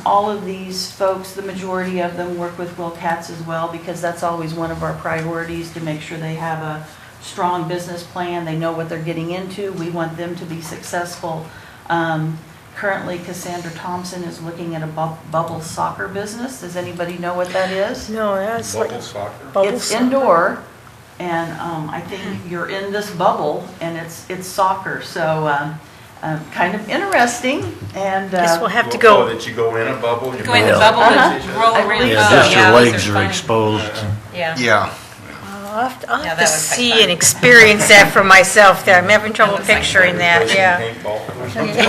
All of these folks, the majority of them work with Will Katz as well, because that's always one of our priorities, to make sure they have a strong business plan, they know what they're getting into. We want them to be successful. Currently, Cassandra Thompson is looking at a bubble soccer business. Does anybody know what that is? No, that's like. Bubble soccer? Bubble It's soccer. indoor, and I think you're in this bubble, and it's soccer, so kind of interesting, and Guess we'll have to Oh, go, that you go in a bubble? and you Go in the bounce bubble Uh-huh. and roll I around. believe Oh, so. Just your those legs are funny. exposed. Yeah. Yeah. I'll have Yeah, to that was see fun. and experience that for myself there. I'm having trouble looks like picturing that, Placing yeah. paintball or something.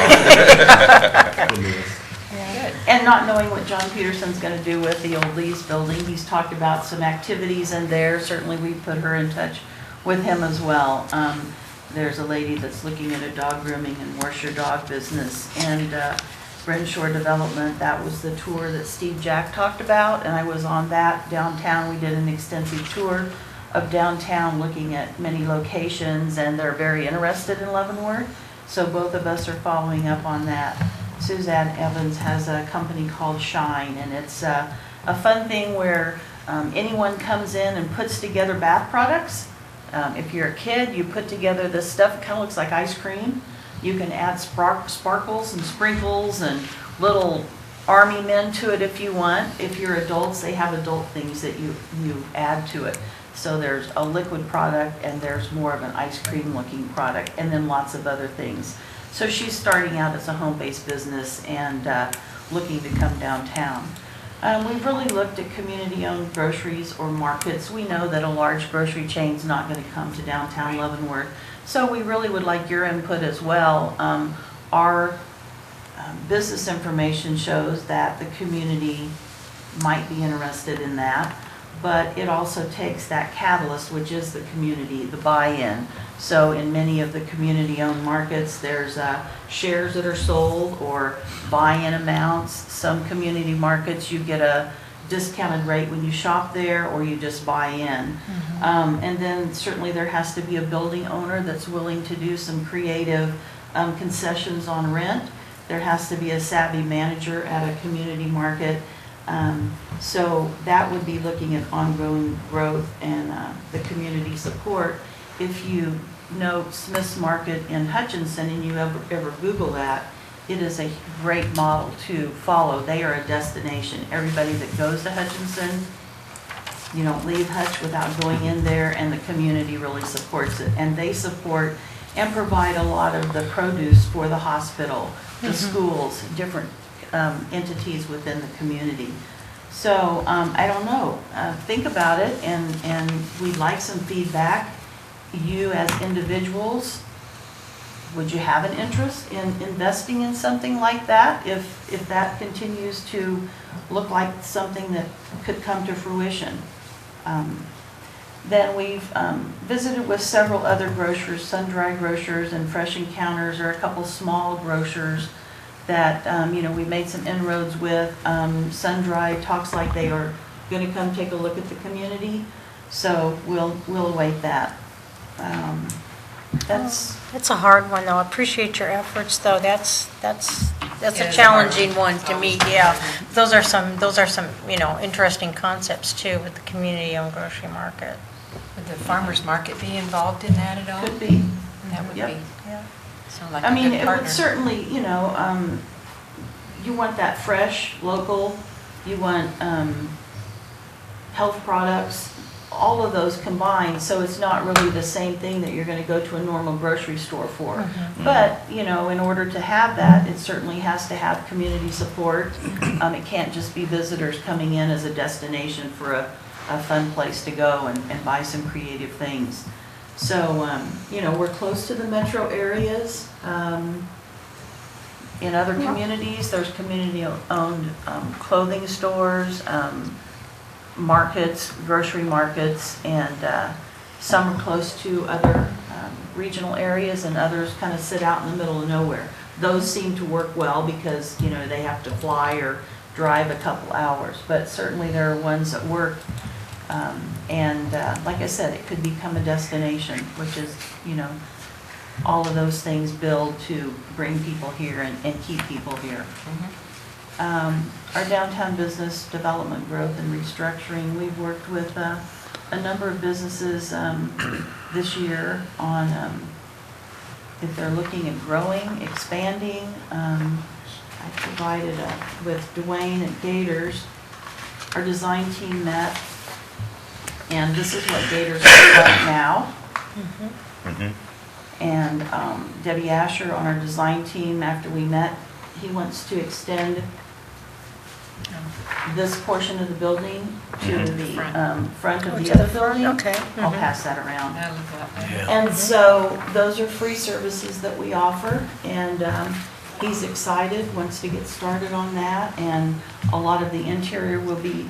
Good. And not knowing what John Peterson's going to do with the old Lee's building. He's talked about some activities in there. Certainly, we put her in touch with him as well. There's a lady that's looking at a dog grooming and wash your dog business. And Brenshaw Development, that was the tour that Steve Jack talked about, and I was on that downtown. We did an extensive tour of downtown looking at many locations, and they're very interested in Leavenworth. So both of us are following up on that. Suzanne Evans has a company called Shine, and it's a fun thing where anyone comes in and puts together bath products. If you're a kid, you put together this stuff. It kind of looks like ice cream. You can add sparkles and sprinkles and little army men to it if you want. If you're adults, they have adult things that you add to it. So there's a liquid product, and there's more of an ice cream looking product, and then lots of other things. So she's starting out as a home-based business and looking to come downtown. We've really looked at community-owned groceries or markets. We know that a large grocery chain's not going to come to downtown Leavenworth. So we really would like your input as well. Our business information shows that the community might be interested in that, but it also takes that catalyst, which is the community, the buy-in. So in many of the community-owned markets, there's shares that are sold or buy-in amounts. Some community markets, you get a discounted rate when you shop there, or you just buy in. And then certainly there has to be a building owner that's willing to do some creative concessions on rent. There has to be a savvy manager at a community market. So that would be looking at ongoing growth and the community support. If you know Smith's Market in Hutchinson and you ever Google that, it is a great model to follow. They are a destination. Everybody that goes to Hutchinson, you don't leave Hutch without going in there, and the community really supports it. And they support and provide a lot of the produce for the hospital, the schools, different entities within the community. So I don't know. Think about it, and we'd like some feedback. You as individuals, would you have an interest in investing in something like that if that continues to look like something that could come to fruition? Then we've visited with several other grocers, Sun-Dry Grocers and Fresh Encounters, or a couple small grocers that we made some inroads with. Sun-Dry talks like they are going to come take a look at the community, so we'll await that. It's a hard one, though. I appreciate your efforts, though. That's It a is challenging hard. one to meet, yeah. Those are some, interesting concepts, too, with the community-owned grocery market. Would the farmer's market be involved in that at all? Could be. That would Yep. be, Yeah. sound like I a mean, good it partner. would certainly, you want that fresh, local, you want health products, all of those combined, so it's not really the same thing that you're going to go to a normal grocery store for. But, in order to have that, it certainly has to have community support. It can't just be visitors coming in as a destination for a fun place to go and buy some creative things. So, we're close to the metro areas. In other communities, there's community-owned clothing stores, markets, grocery markets, and some are close to other regional areas, and others kind of sit out in the middle of nowhere. Those seem to work well because, they have to fly or drive a couple hours, but certainly there are ones that work. And like I said, it could become a destination, which is, all of those things build to bring people here and keep people here. Our downtown business development growth and restructuring, we've worked with a number of businesses this year on if they're looking at growing, expanding. I provided with Dwayne at Gators. Our design team met, and this is what Gators looks like now. And Debbie Asher on our design team, after we met, he wants to extend this portion of the building to the front of the other building. Okay. I'll pass that around. I love that. And so those are free services that we offer, and he's excited, wants to get started on that, and a lot of the interior will be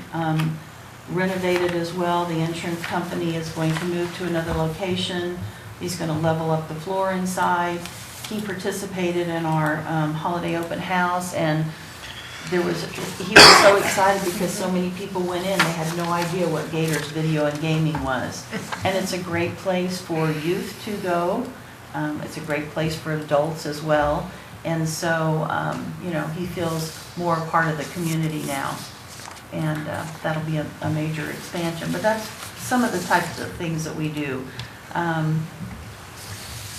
renovated as well. The insurance company is going to move to another location. He's going to level up the floor inside. He participated in our holiday open house, and he was so excited because so many people went in. They had no idea what Gators Video and Gaming was. And it's a great place for youth to go. It's a great place for adults as well. And so, he feels more a part of the community now. And that'll be a major expansion. But that's some of the types of things that we do.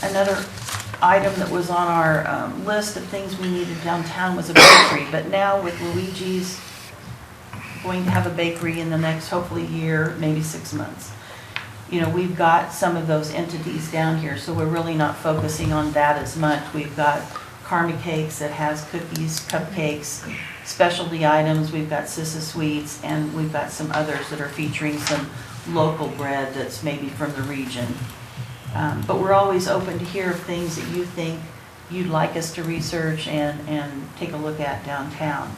Another item that was on our list of things we needed downtown was a bakery. But now with Luigi's going to have a bakery in the next, hopefully, year, maybe 6 months. We've got some of those entities down here, so we're really not focusing on that as much. We've got Karma Cakes that has cookies, cupcakes, specialty items. We've got Sissa Sweets, and we've got some others that are featuring some local bread that's maybe from the region. But we're always open to hear of things that you think you'd like us to research and take a look at downtown.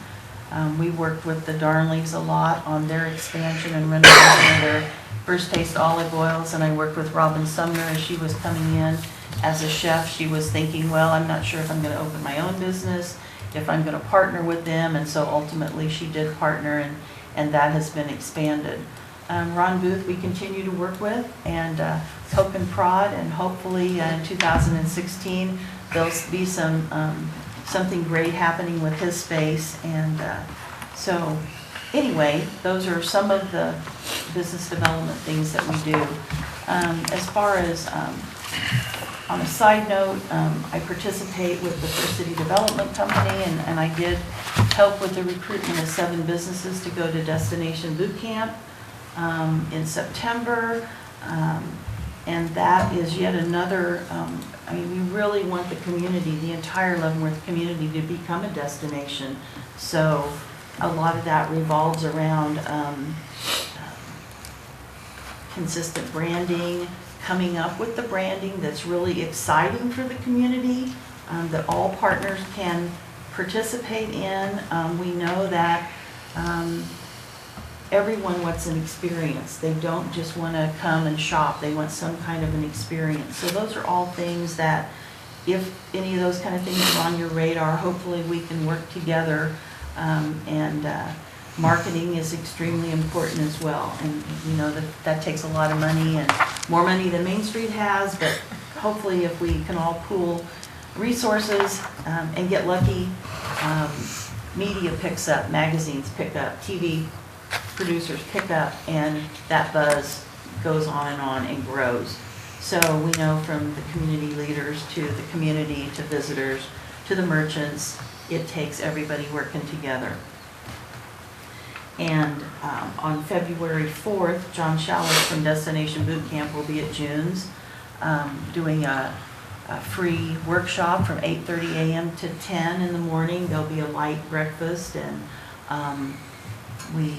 We worked with the Darnleys a lot on their expansion and renovation of their First Taste olive oils, and I worked with Robin Sumner as she was coming in as a chef. She was thinking, well, I'm not sure if I'm going to open my own business, if I'm going to partner with them, and so ultimately she did partner, and that has been expanded. Ron Booth we continue to work with, and hope and prod, and hopefully in 2016 there'll be something great happening with his space. And so anyway, those are some of the business development things that we do. As far as on a side note, I participate with the First City Development Company, and I did help with the recruitment of 7 businesses to go to Destination Boot Camp in September. And that is yet another, we really want the community, the entire Leavenworth community, to become a destination. So a lot of that revolves around consistent branding, coming up with the branding that's really exciting for the community, that all partners can participate in. We know that everyone wants an experience. They don't just want to come and shop. They want some kind of an experience. So those are all things that, if any of those kind of things are on your radar, hopefully we can work together. And marketing is extremely important as well. And that takes a lot of money, and more money than Main Street has. But hopefully if we can all pool resources and get lucky, media picks up, magazines pick up, TV producers pick up, and that buzz goes on and grows. So we know from the community leaders to the community to visitors to the merchants, it takes everybody working together. And on February 4th, John Shallis from Destination Boot Camp will be at June's doing a free workshop from 8:30 a.m. to 10 in the morning. There'll be a light breakfast, and we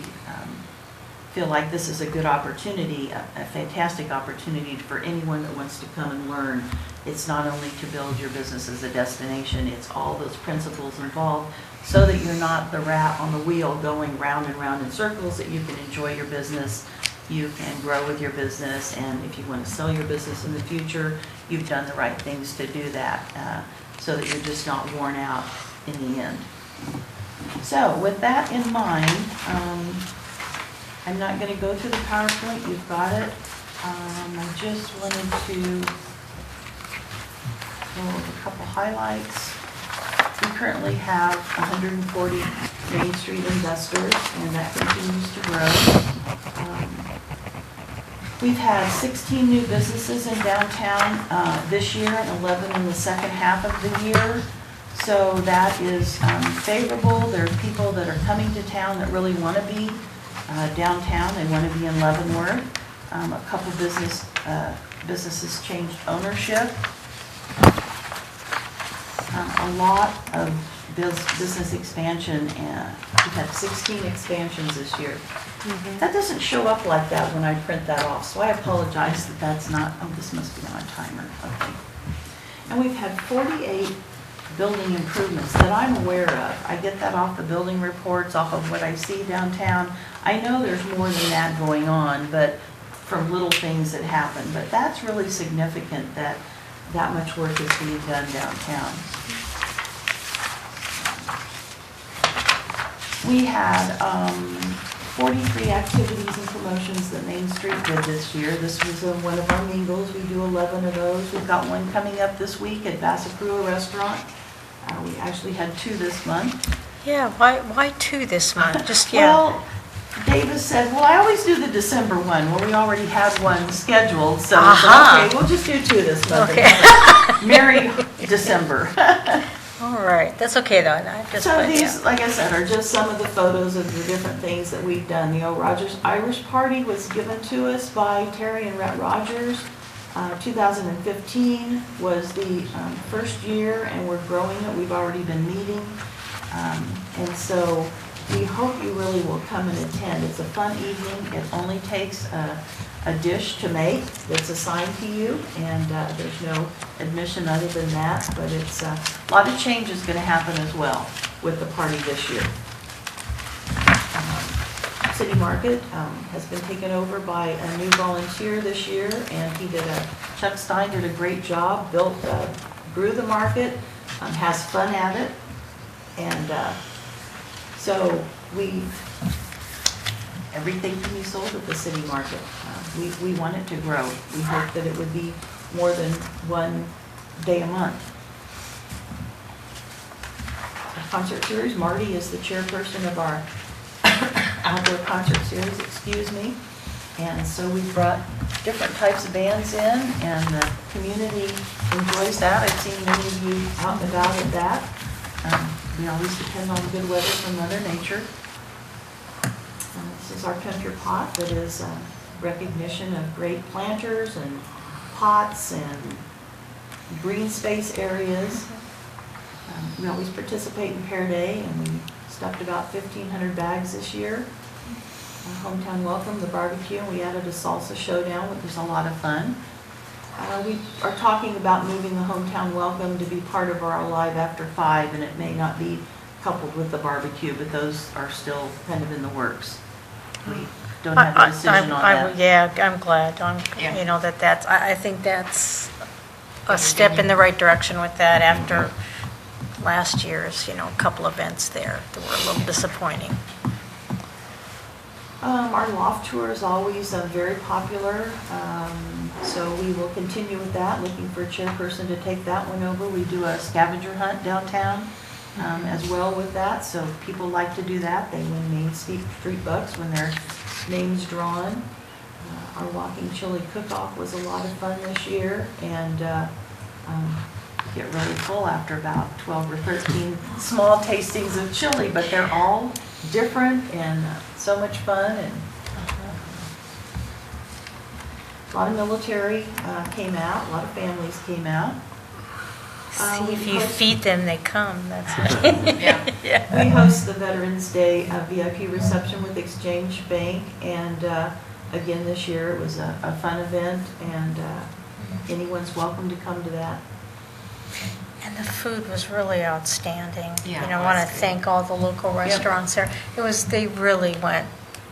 feel like this is a good opportunity, a fantastic opportunity for anyone that wants to come and learn. It's not only to build your business as a destination, it's all those principles involved, so that you're not the rat on the wheel going round and round in circles, that you can enjoy your business, you can grow with your business, and if you want to sell your business in the future, you've done the right things to do that, so that you're just not worn out in the end. So with that in mind, I'm not going to go through the PowerPoint, you've got it. I just wanted to go over a couple highlights. We currently have 140 Main Street investors, and that continues to grow. We've had 16 new businesses in downtown this year, and 11 in the second half of the year. So that is favorable. There are people that are coming to town that really want to be downtown. They want to be in Leavenworth. A couple businesses changed ownership. A lot of business expansion, and we've had 16 expansions this year. Mm-hmm. That doesn't show up like that when I print that off, so I apologize that that's not, oh, this must be on a timer, okay. And we've had 48 building improvements that I'm aware of. I get that off the building reports, off of what I see downtown. I know there's more than that going on, but from little things that happen. But that's really significant that that much work is being done downtown. We had 43 activities and promotions that Main Street did this year. This was one of our mingles. We do 11 of those. We've got one coming up this week at Vassacrua Restaurant. We actually had 2 this month. Yeah, why 2 this month? Just, yeah. Well, Davis said, well, I always do the December one. Well, we already had one scheduled, so we said, okay, we'll just do 2 this month. Okay. Merry December. All right, that's okay though. I just So put, these, yeah. like I said, are just some of the photos of the different things that we've done. The old Rogers Irish Party was given to us by Terry and Rhett Rogers. 2015 was the first year, and we're growing it. We've already been meeting. And so we hope you really will come and attend. It's a fun evening. It only takes a dish to make that's assigned to you, and there's no admission other than that, but it's a lot of change is going to happen as well with the party this year. City Market has been taken over by a new volunteer this year, and Chuck Stein did a great job, grew the market, has fun at it, and so everything can be sold at the City Market. We want it to grow. We hope that it would be more than one day a month. Our concert series, Marty is the chairperson of our outdoor concert series, excuse me. And so we brought different types of bands in, and the community enjoys that. I've seen many of you out and about at that. We always depend on good weather from Mother Nature. This is our country pot that is recognition of great planters and pots and green space areas. We always participate in Pear Day, and we stuffed about 1,500 bags this year. Hometown Welcome, the barbecue, and we added a salsa showdown, which was a lot of fun. We are talking about moving the Hometown Welcome to be part of our Alive After 5, and it may not be coupled with the barbecue, but those are still kind of in the works. We don't have a decision on that. Yeah, I'm glad, Yeah. you know, that's, I think that's a step in the right direction with that after last year's, you know, couple events there that were a little disappointing. Our loft tour is always very popular, so we will continue with that, looking for a chairperson to take that one over. We do a scavenger hunt downtown as well with that, so people like to do that. They win Main Street bucks when their name's drawn. Our walking chili cook-off was a lot of fun this year, and get really full after about 12 or 13 small tastings of chili, but they're all different and so much fun. And a lot of military came out, a lot of families came out. See, if you feed them, they come, that's it. Yeah. We host the Veterans Day VIP reception with Exchange Bank, and again this year it was a fun event, and anyone's welcome to come to that. And the food was really outstanding. Yeah, You know, it I want was to good. thank all the local restaurants there. They really went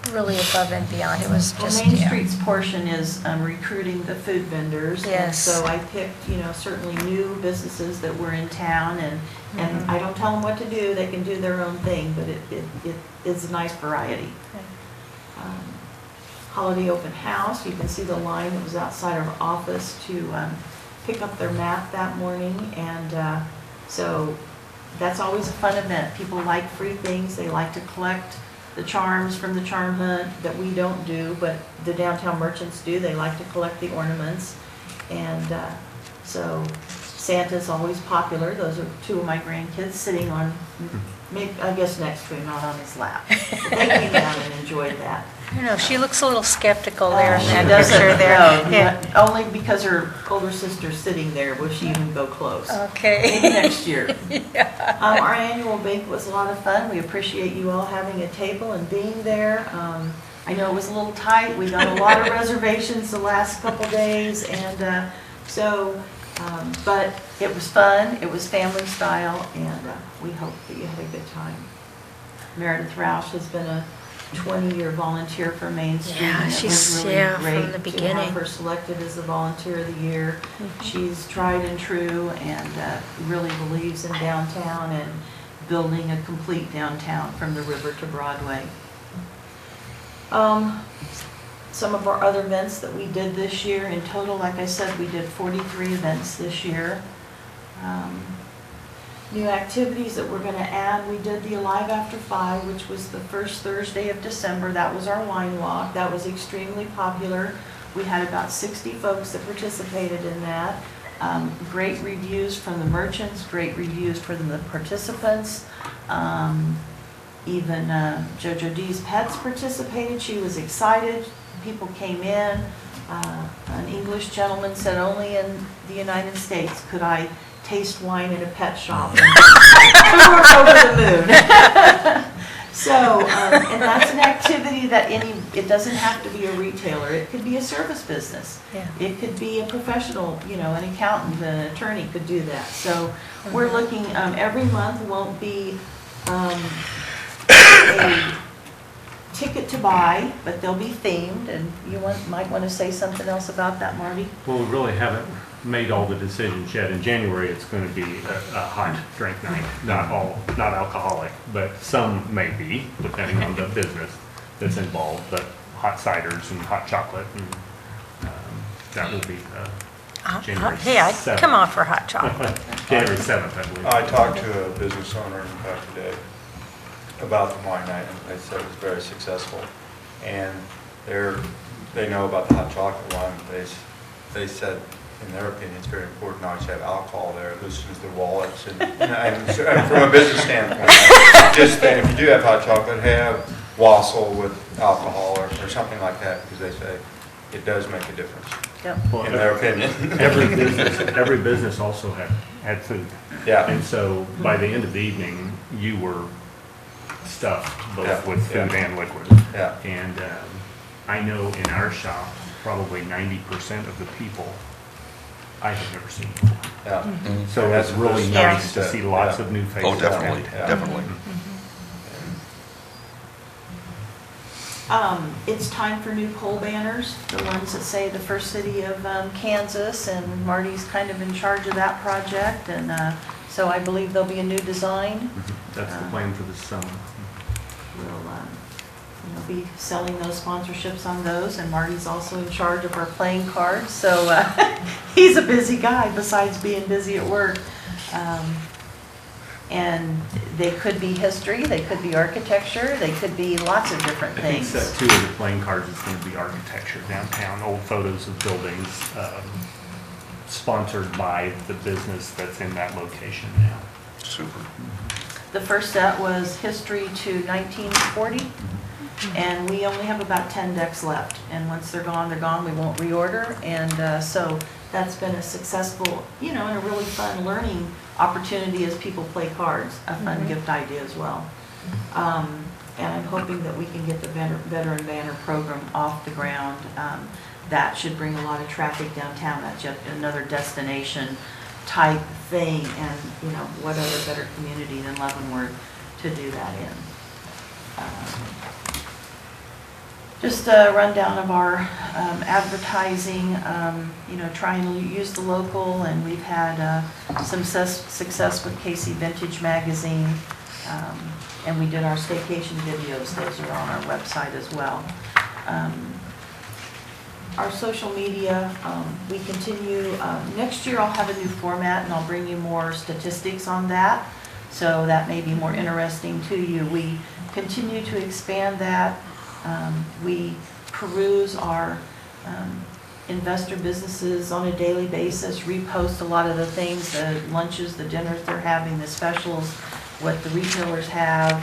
really above and beyond. It was Well, just, Main yeah. Street's portion is recruiting the food vendors. And Yes. so I picked, you know, certainly new businesses that were in town, and I don't tell them what to do. They can do their own thing, but it is a nice variety. Holiday open house, you can see the line that was outside our office to pick up their map that morning, and so that's always a fun event. People like free things. They like to collect the charms from the charm hunt that we don't do, but the downtown merchants do. They like to collect the ornaments, and so Santa's always popular. Those are 2 of my grandkids sitting on, maybe, I guess next to him, not on his lap. But they came out and enjoyed that. I don't know, she looks a little skeptical there in She that doesn't picture there. know, Yeah. only because her older sister's sitting there. Will she even go close? Okay. Maybe next year. Our annual banquet was a lot of fun. We appreciate you all having a table and being there. I know it was a little tight. We got a lot of reservations the last couple days, and so But it was fun, it was family style, and we hope that you had a good time. Meredith Roush has been a 20-year volunteer for Main Street. Yeah, and it she's- was really yeah, great from the to beginning. have her selected as the Volunteer of the Year. She's tried and true and really believes in downtown and building a complete downtown from the river to Broadway. Some of our other events that we did this year, in total, like I said, we did 43 events this year. New activities that we're going to add, we did the Alive After 5, which was the first Thursday of December. That was our wine walk. That was extremely popular. We had about 60 folks that participated in that. Great reviews from the merchants, great reviews from the participants. Even JoJo D's pets participated. She was excited. People came in. An English gentleman said, only in the United States could I taste wine in a pet shop. And we were over the moon. So, and that's an activity that it doesn't have to be a retailer. It could be a service business. Yeah. It could be a professional, an accountant, an attorney could do that. So we're looking, every month won't be a ticket to buy, but they'll be themed, and you might want to say something else about that, Marty? Well, we really haven't made all the decisions yet. In January, it's going to be a hot drink night, not alcoholic, but some may be, depending on the business that's involved, but hot ciders and hot chocolate, and that will be January 7th. Hey, I'd come on for hot chocolate. January 7th, I believe. I talked to a business owner in fact today about the wine night, and they said it was very successful. And they know about the hot chocolate one. They said, in their opinion, it's very important not to have alcohol there. It loosens their wallets. And from a business standpoint, just then, if you do have hot chocolate, have wassail with alcohol or something like that, because they say it does make a difference. Yep. Well, in their opinion. every business also had food. Yeah. And so by the end of the evening, you were stuffed both with food and liquid. Yeah. And I know in our shop, probably 90% of the people I have never seen before. Yeah. So And it's really Yeah. nice to see lots of new faces. Oh, definitely, Yeah. definitely. It's time for new pole banners, the ones that say the first city of Kansas, and Marty's kind of in charge of that project, and so I believe there'll be a new design. That's the plan for this summer. We'll be selling those sponsorships on those, and Marty's also in charge of our playing cards, so he's a busy guy besides being busy at work. And they could be history, they could be architecture, they could be lots of different I think things. set two of the playing cards is going to be architecture downtown, old photos of buildings sponsored by the business that's in that location now. Super. The first set was history to 1940, and we only have about 10 decks left. And once they're gone, we won't reorder. And so that's been a successful, and a really fun learning opportunity as people play cards, a fun gift idea as well. And I'm hoping that we can get the Veteran Banner program off the ground. That should bring a lot of traffic downtown. That's yet another destination type thing, and what other better community than Leavenworth to do that in. Just a rundown of our advertising, trying to use the local, and we've had some success with Casey Vintage Magazine, and we did our staycation videos. Those are on our website as well. Our social media, we continue, next year I'll have a new format and I'll bring you more statistics on that, so that may be more interesting to you. We continue to expand that. We peruse our investor businesses on a daily basis, repost a lot of the things, the lunches, the dinners they're having, the specials, what the retailers have,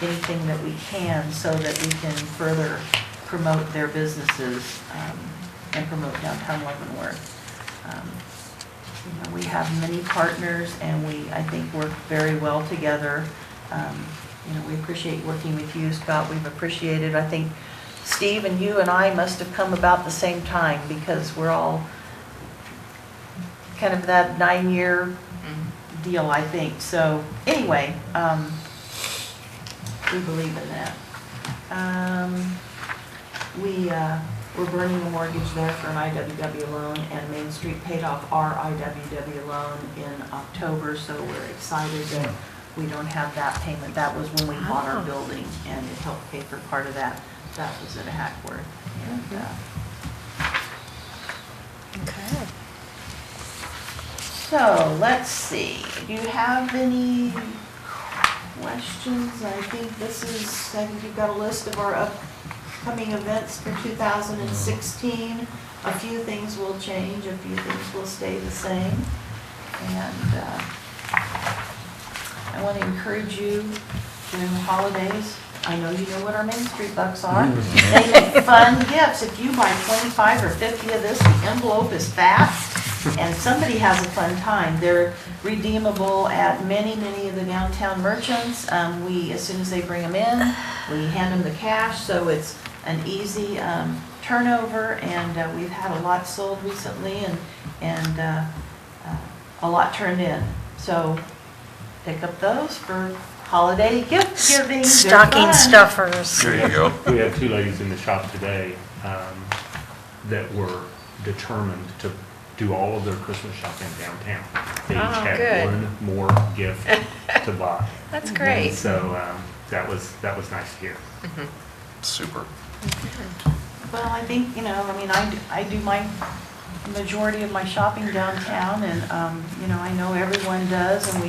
anything that we can, so that we can further promote their businesses and promote downtown Leavenworth. We have many partners, and I think, work very well together. We appreciate working with you, Scott. We've appreciated, I think, Steve and you and I must have come about the same time, because we're all kind of that 9-year deal, I think. So anyway, we believe in that. We're burning a mortgage there for an IWW loan, and Main Street paid off our IWW loan in October, so we're excited that we don't have that payment. That was when we bought our building, and it helped pay for part of that. That was at Hackworth. And, Okay. so let's see. Do you have any questions? I think you've got a list of our upcoming events for 2016. A few things will change, a few things will stay the same. And I want to encourage you during the holidays. I know you know what our Main Street bucks are. They make fun gifts. If you buy 25 or 50 of this, the envelope is fast, and somebody has a fun time. They're redeemable at many of the downtown merchants. As soon as they bring them in, we hand them the cash, so it's an easy turnover, and we've had a lot sold recently, and a lot turned in. So pick up those for holiday gift giving. Stocking stuffers. There you go. We had two ladies in the shop today that were determined to do all of their Christmas shopping downtown. They each had good. one more gift to buy. That's great. So that was nice to hear. Super. Well, I think, I do my majority of my shopping downtown, and, I know everyone does, and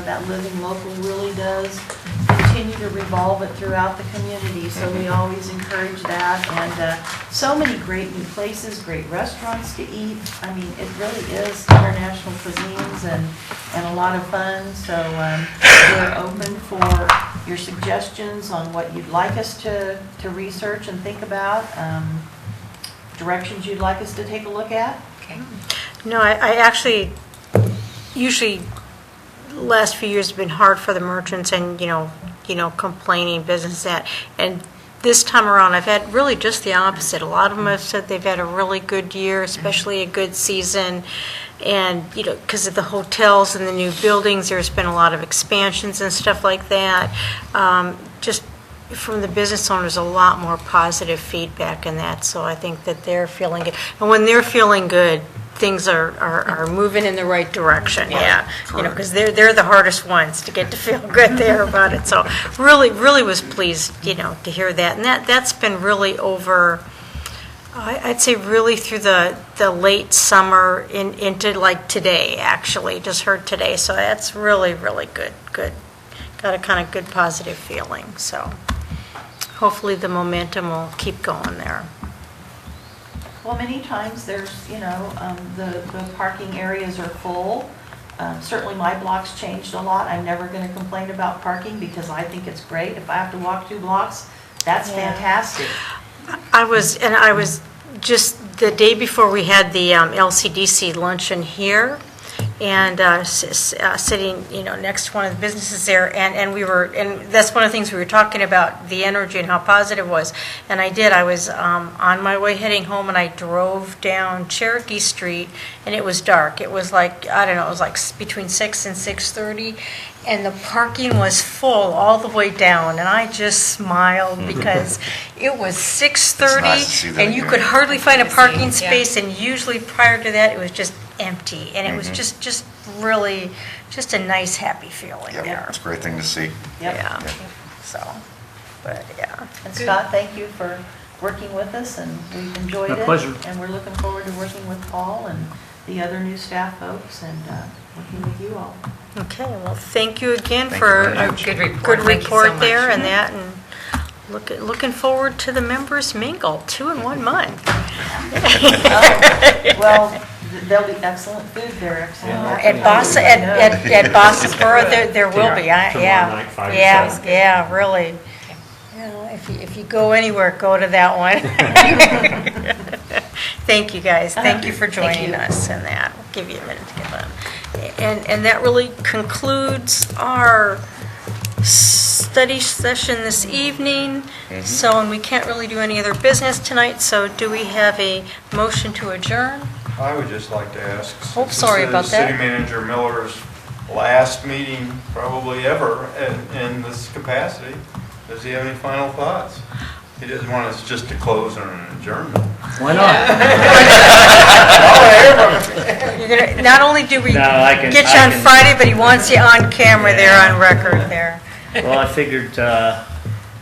that living local really does continue to revolve it throughout the community, so we always encourage that, and so many great new places, great restaurants to eat. I mean, it really is international cuisines and a lot of fun, so we're open for your suggestions on what you'd like us to research and think about, directions you'd like us to take a look at. Okay. No, I actually, usually, the last few years have been hard for the merchants and, complaining business that. And this time around, I've had really just the opposite. A lot of them have said they've had a really good year, especially a good season. And, because of the hotels and the new buildings, there's been a lot of expansions and stuff like that. Just from the business owners, a lot more positive feedback in that, so I think that they're feeling good. And when they're feeling good, things are moving in the right direction, yeah. Because they're the hardest ones to get to feel good there about it. So really was pleased, to hear that. And that's been really over, I'd say really through the late summer into like today, actually, just heard today. So that's really good. Got a kind of good positive feeling, so hopefully the momentum will keep going there. Well, many times there's, the parking areas are full. Certainly my block's changed a lot. I'm never going to complain about parking because I think it's great. If I have to walk 2 blocks, that's fantastic. I was just the day before we had the LCDC luncheon here, and sitting, next to one of the businesses there, and that's one of the things we were talking about, the energy and how positive it was. And I was on my way heading home, and I drove down Cherokee Street, and it was dark. It was like, I don't know, it was like between 6 and 6:30, and the parking was full all the way down, and I just smiled because it was 6:30, nice to see that and you again. could hardly find a parking space, and usually prior to that, it was just empty, and it was just really just a nice, happy feeling Yeah, there. it's a great thing to see. Yep. Yeah. So, but yeah. And Scott, thank you for working with us, and we've enjoyed My it. pleasure. And we're looking forward to working with Paul and the other new staff folks, and working with you all. Okay, well, thank you again Thank for you very a much. Good report. good Thank you so report there much. and that, and looking forward to the members mingle, 2 in 1 month. Well, there'll be excellent food there, excellent. At Boston there will be, Tomorrow yeah. night, 5 to Yeah, 7. yeah, really. If you go anywhere, go to that one. Thank you, guys. Thank you for joining us in that. I'll give you a minute to get that. And that really concludes our study session this evening. So, and we can't really do any other business tonight, so do we have a motion to adjourn? I would just like to ask. Oh, sorry about that. City Manager Miller's last meeting probably ever in this capacity. Does he have any final thoughts? He doesn't want us just to close on an adjournment. Why not? You're gonna, not only do we No, I can- get you I on can- Friday, but he wants you on camera there, on record there. Well, I figured,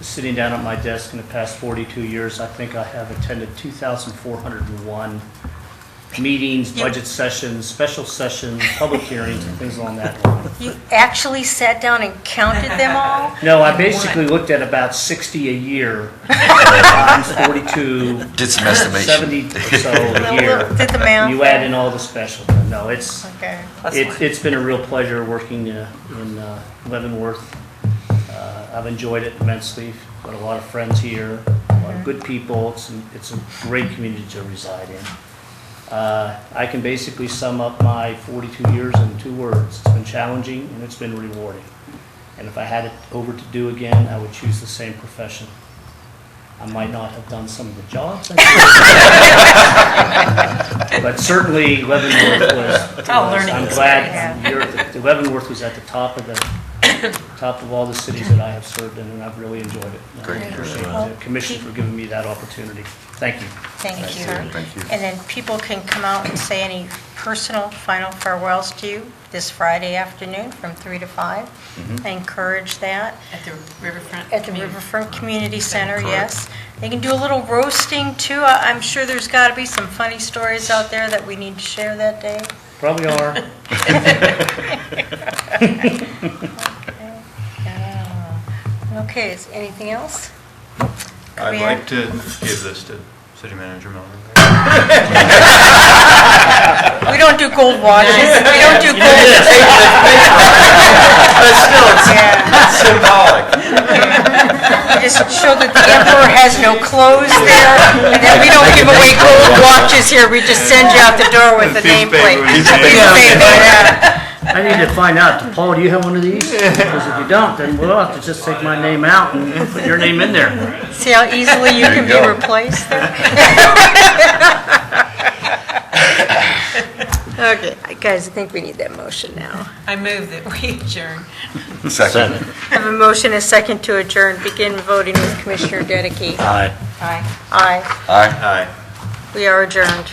sitting down at my desk in the past 42 years, I think I have attended 2,401 meetings, budget sessions, special sessions, public hearings, and things along that line. You actually sat down and counted them all? No, I basically looked at about 60 a year, times 42, Did some estimation. 70 or so a year. Did the math? You add in all the special. No, it's Okay. it's been a real pleasure working in Leavenworth. I've enjoyed it immensely. Got a lot of friends here, a lot of good people. It's a great community to reside in. I can basically sum up my 42 years in 2 words. It's been challenging and it's been rewarding. And if I had it over to do again, I would choose the same profession. I might not have done some of the jobs, but certainly Leavenworth was. learning I'm glad the Leavenworth was at the top of all the cities that I have served in, and I've really enjoyed it. Great. I appreciate the commission for giving me that opportunity. Thank you. Thank you. Thank you. And then people can come out and say any personal final farewells to you this Friday afternoon from 3 to 5. I encourage that. At the riverfront. At the Riverfront Community Center, yes. They can do a little roasting too. I'm sure there's got to be some funny stories out there that we need to share that day. Probably are. Okay, is anything else? I'd Could we like to give this to City Manager Miller. We don't do gold watches. We don't do gold. But still, it's Yeah. symbolic. We just show that the emperor has no clothes there, and then we don't give away gold watches here. We just send you out the door with the Piece of nameplate. paper with his Piece of name. paper, yeah. I need to find out, Paul, do you have one of these? Because if you don't, then we'll have to just take my name out and put your name in there. See how easily you can be go. replaced there? Okay, guys, I think we need that motion now. I move that we adjourn. Second. I have a motion, a second to adjourn. Begin voting with Commissioner Dedeky. Aye. Aye. Aye. Aye. Aye. Aye. We are adjourned.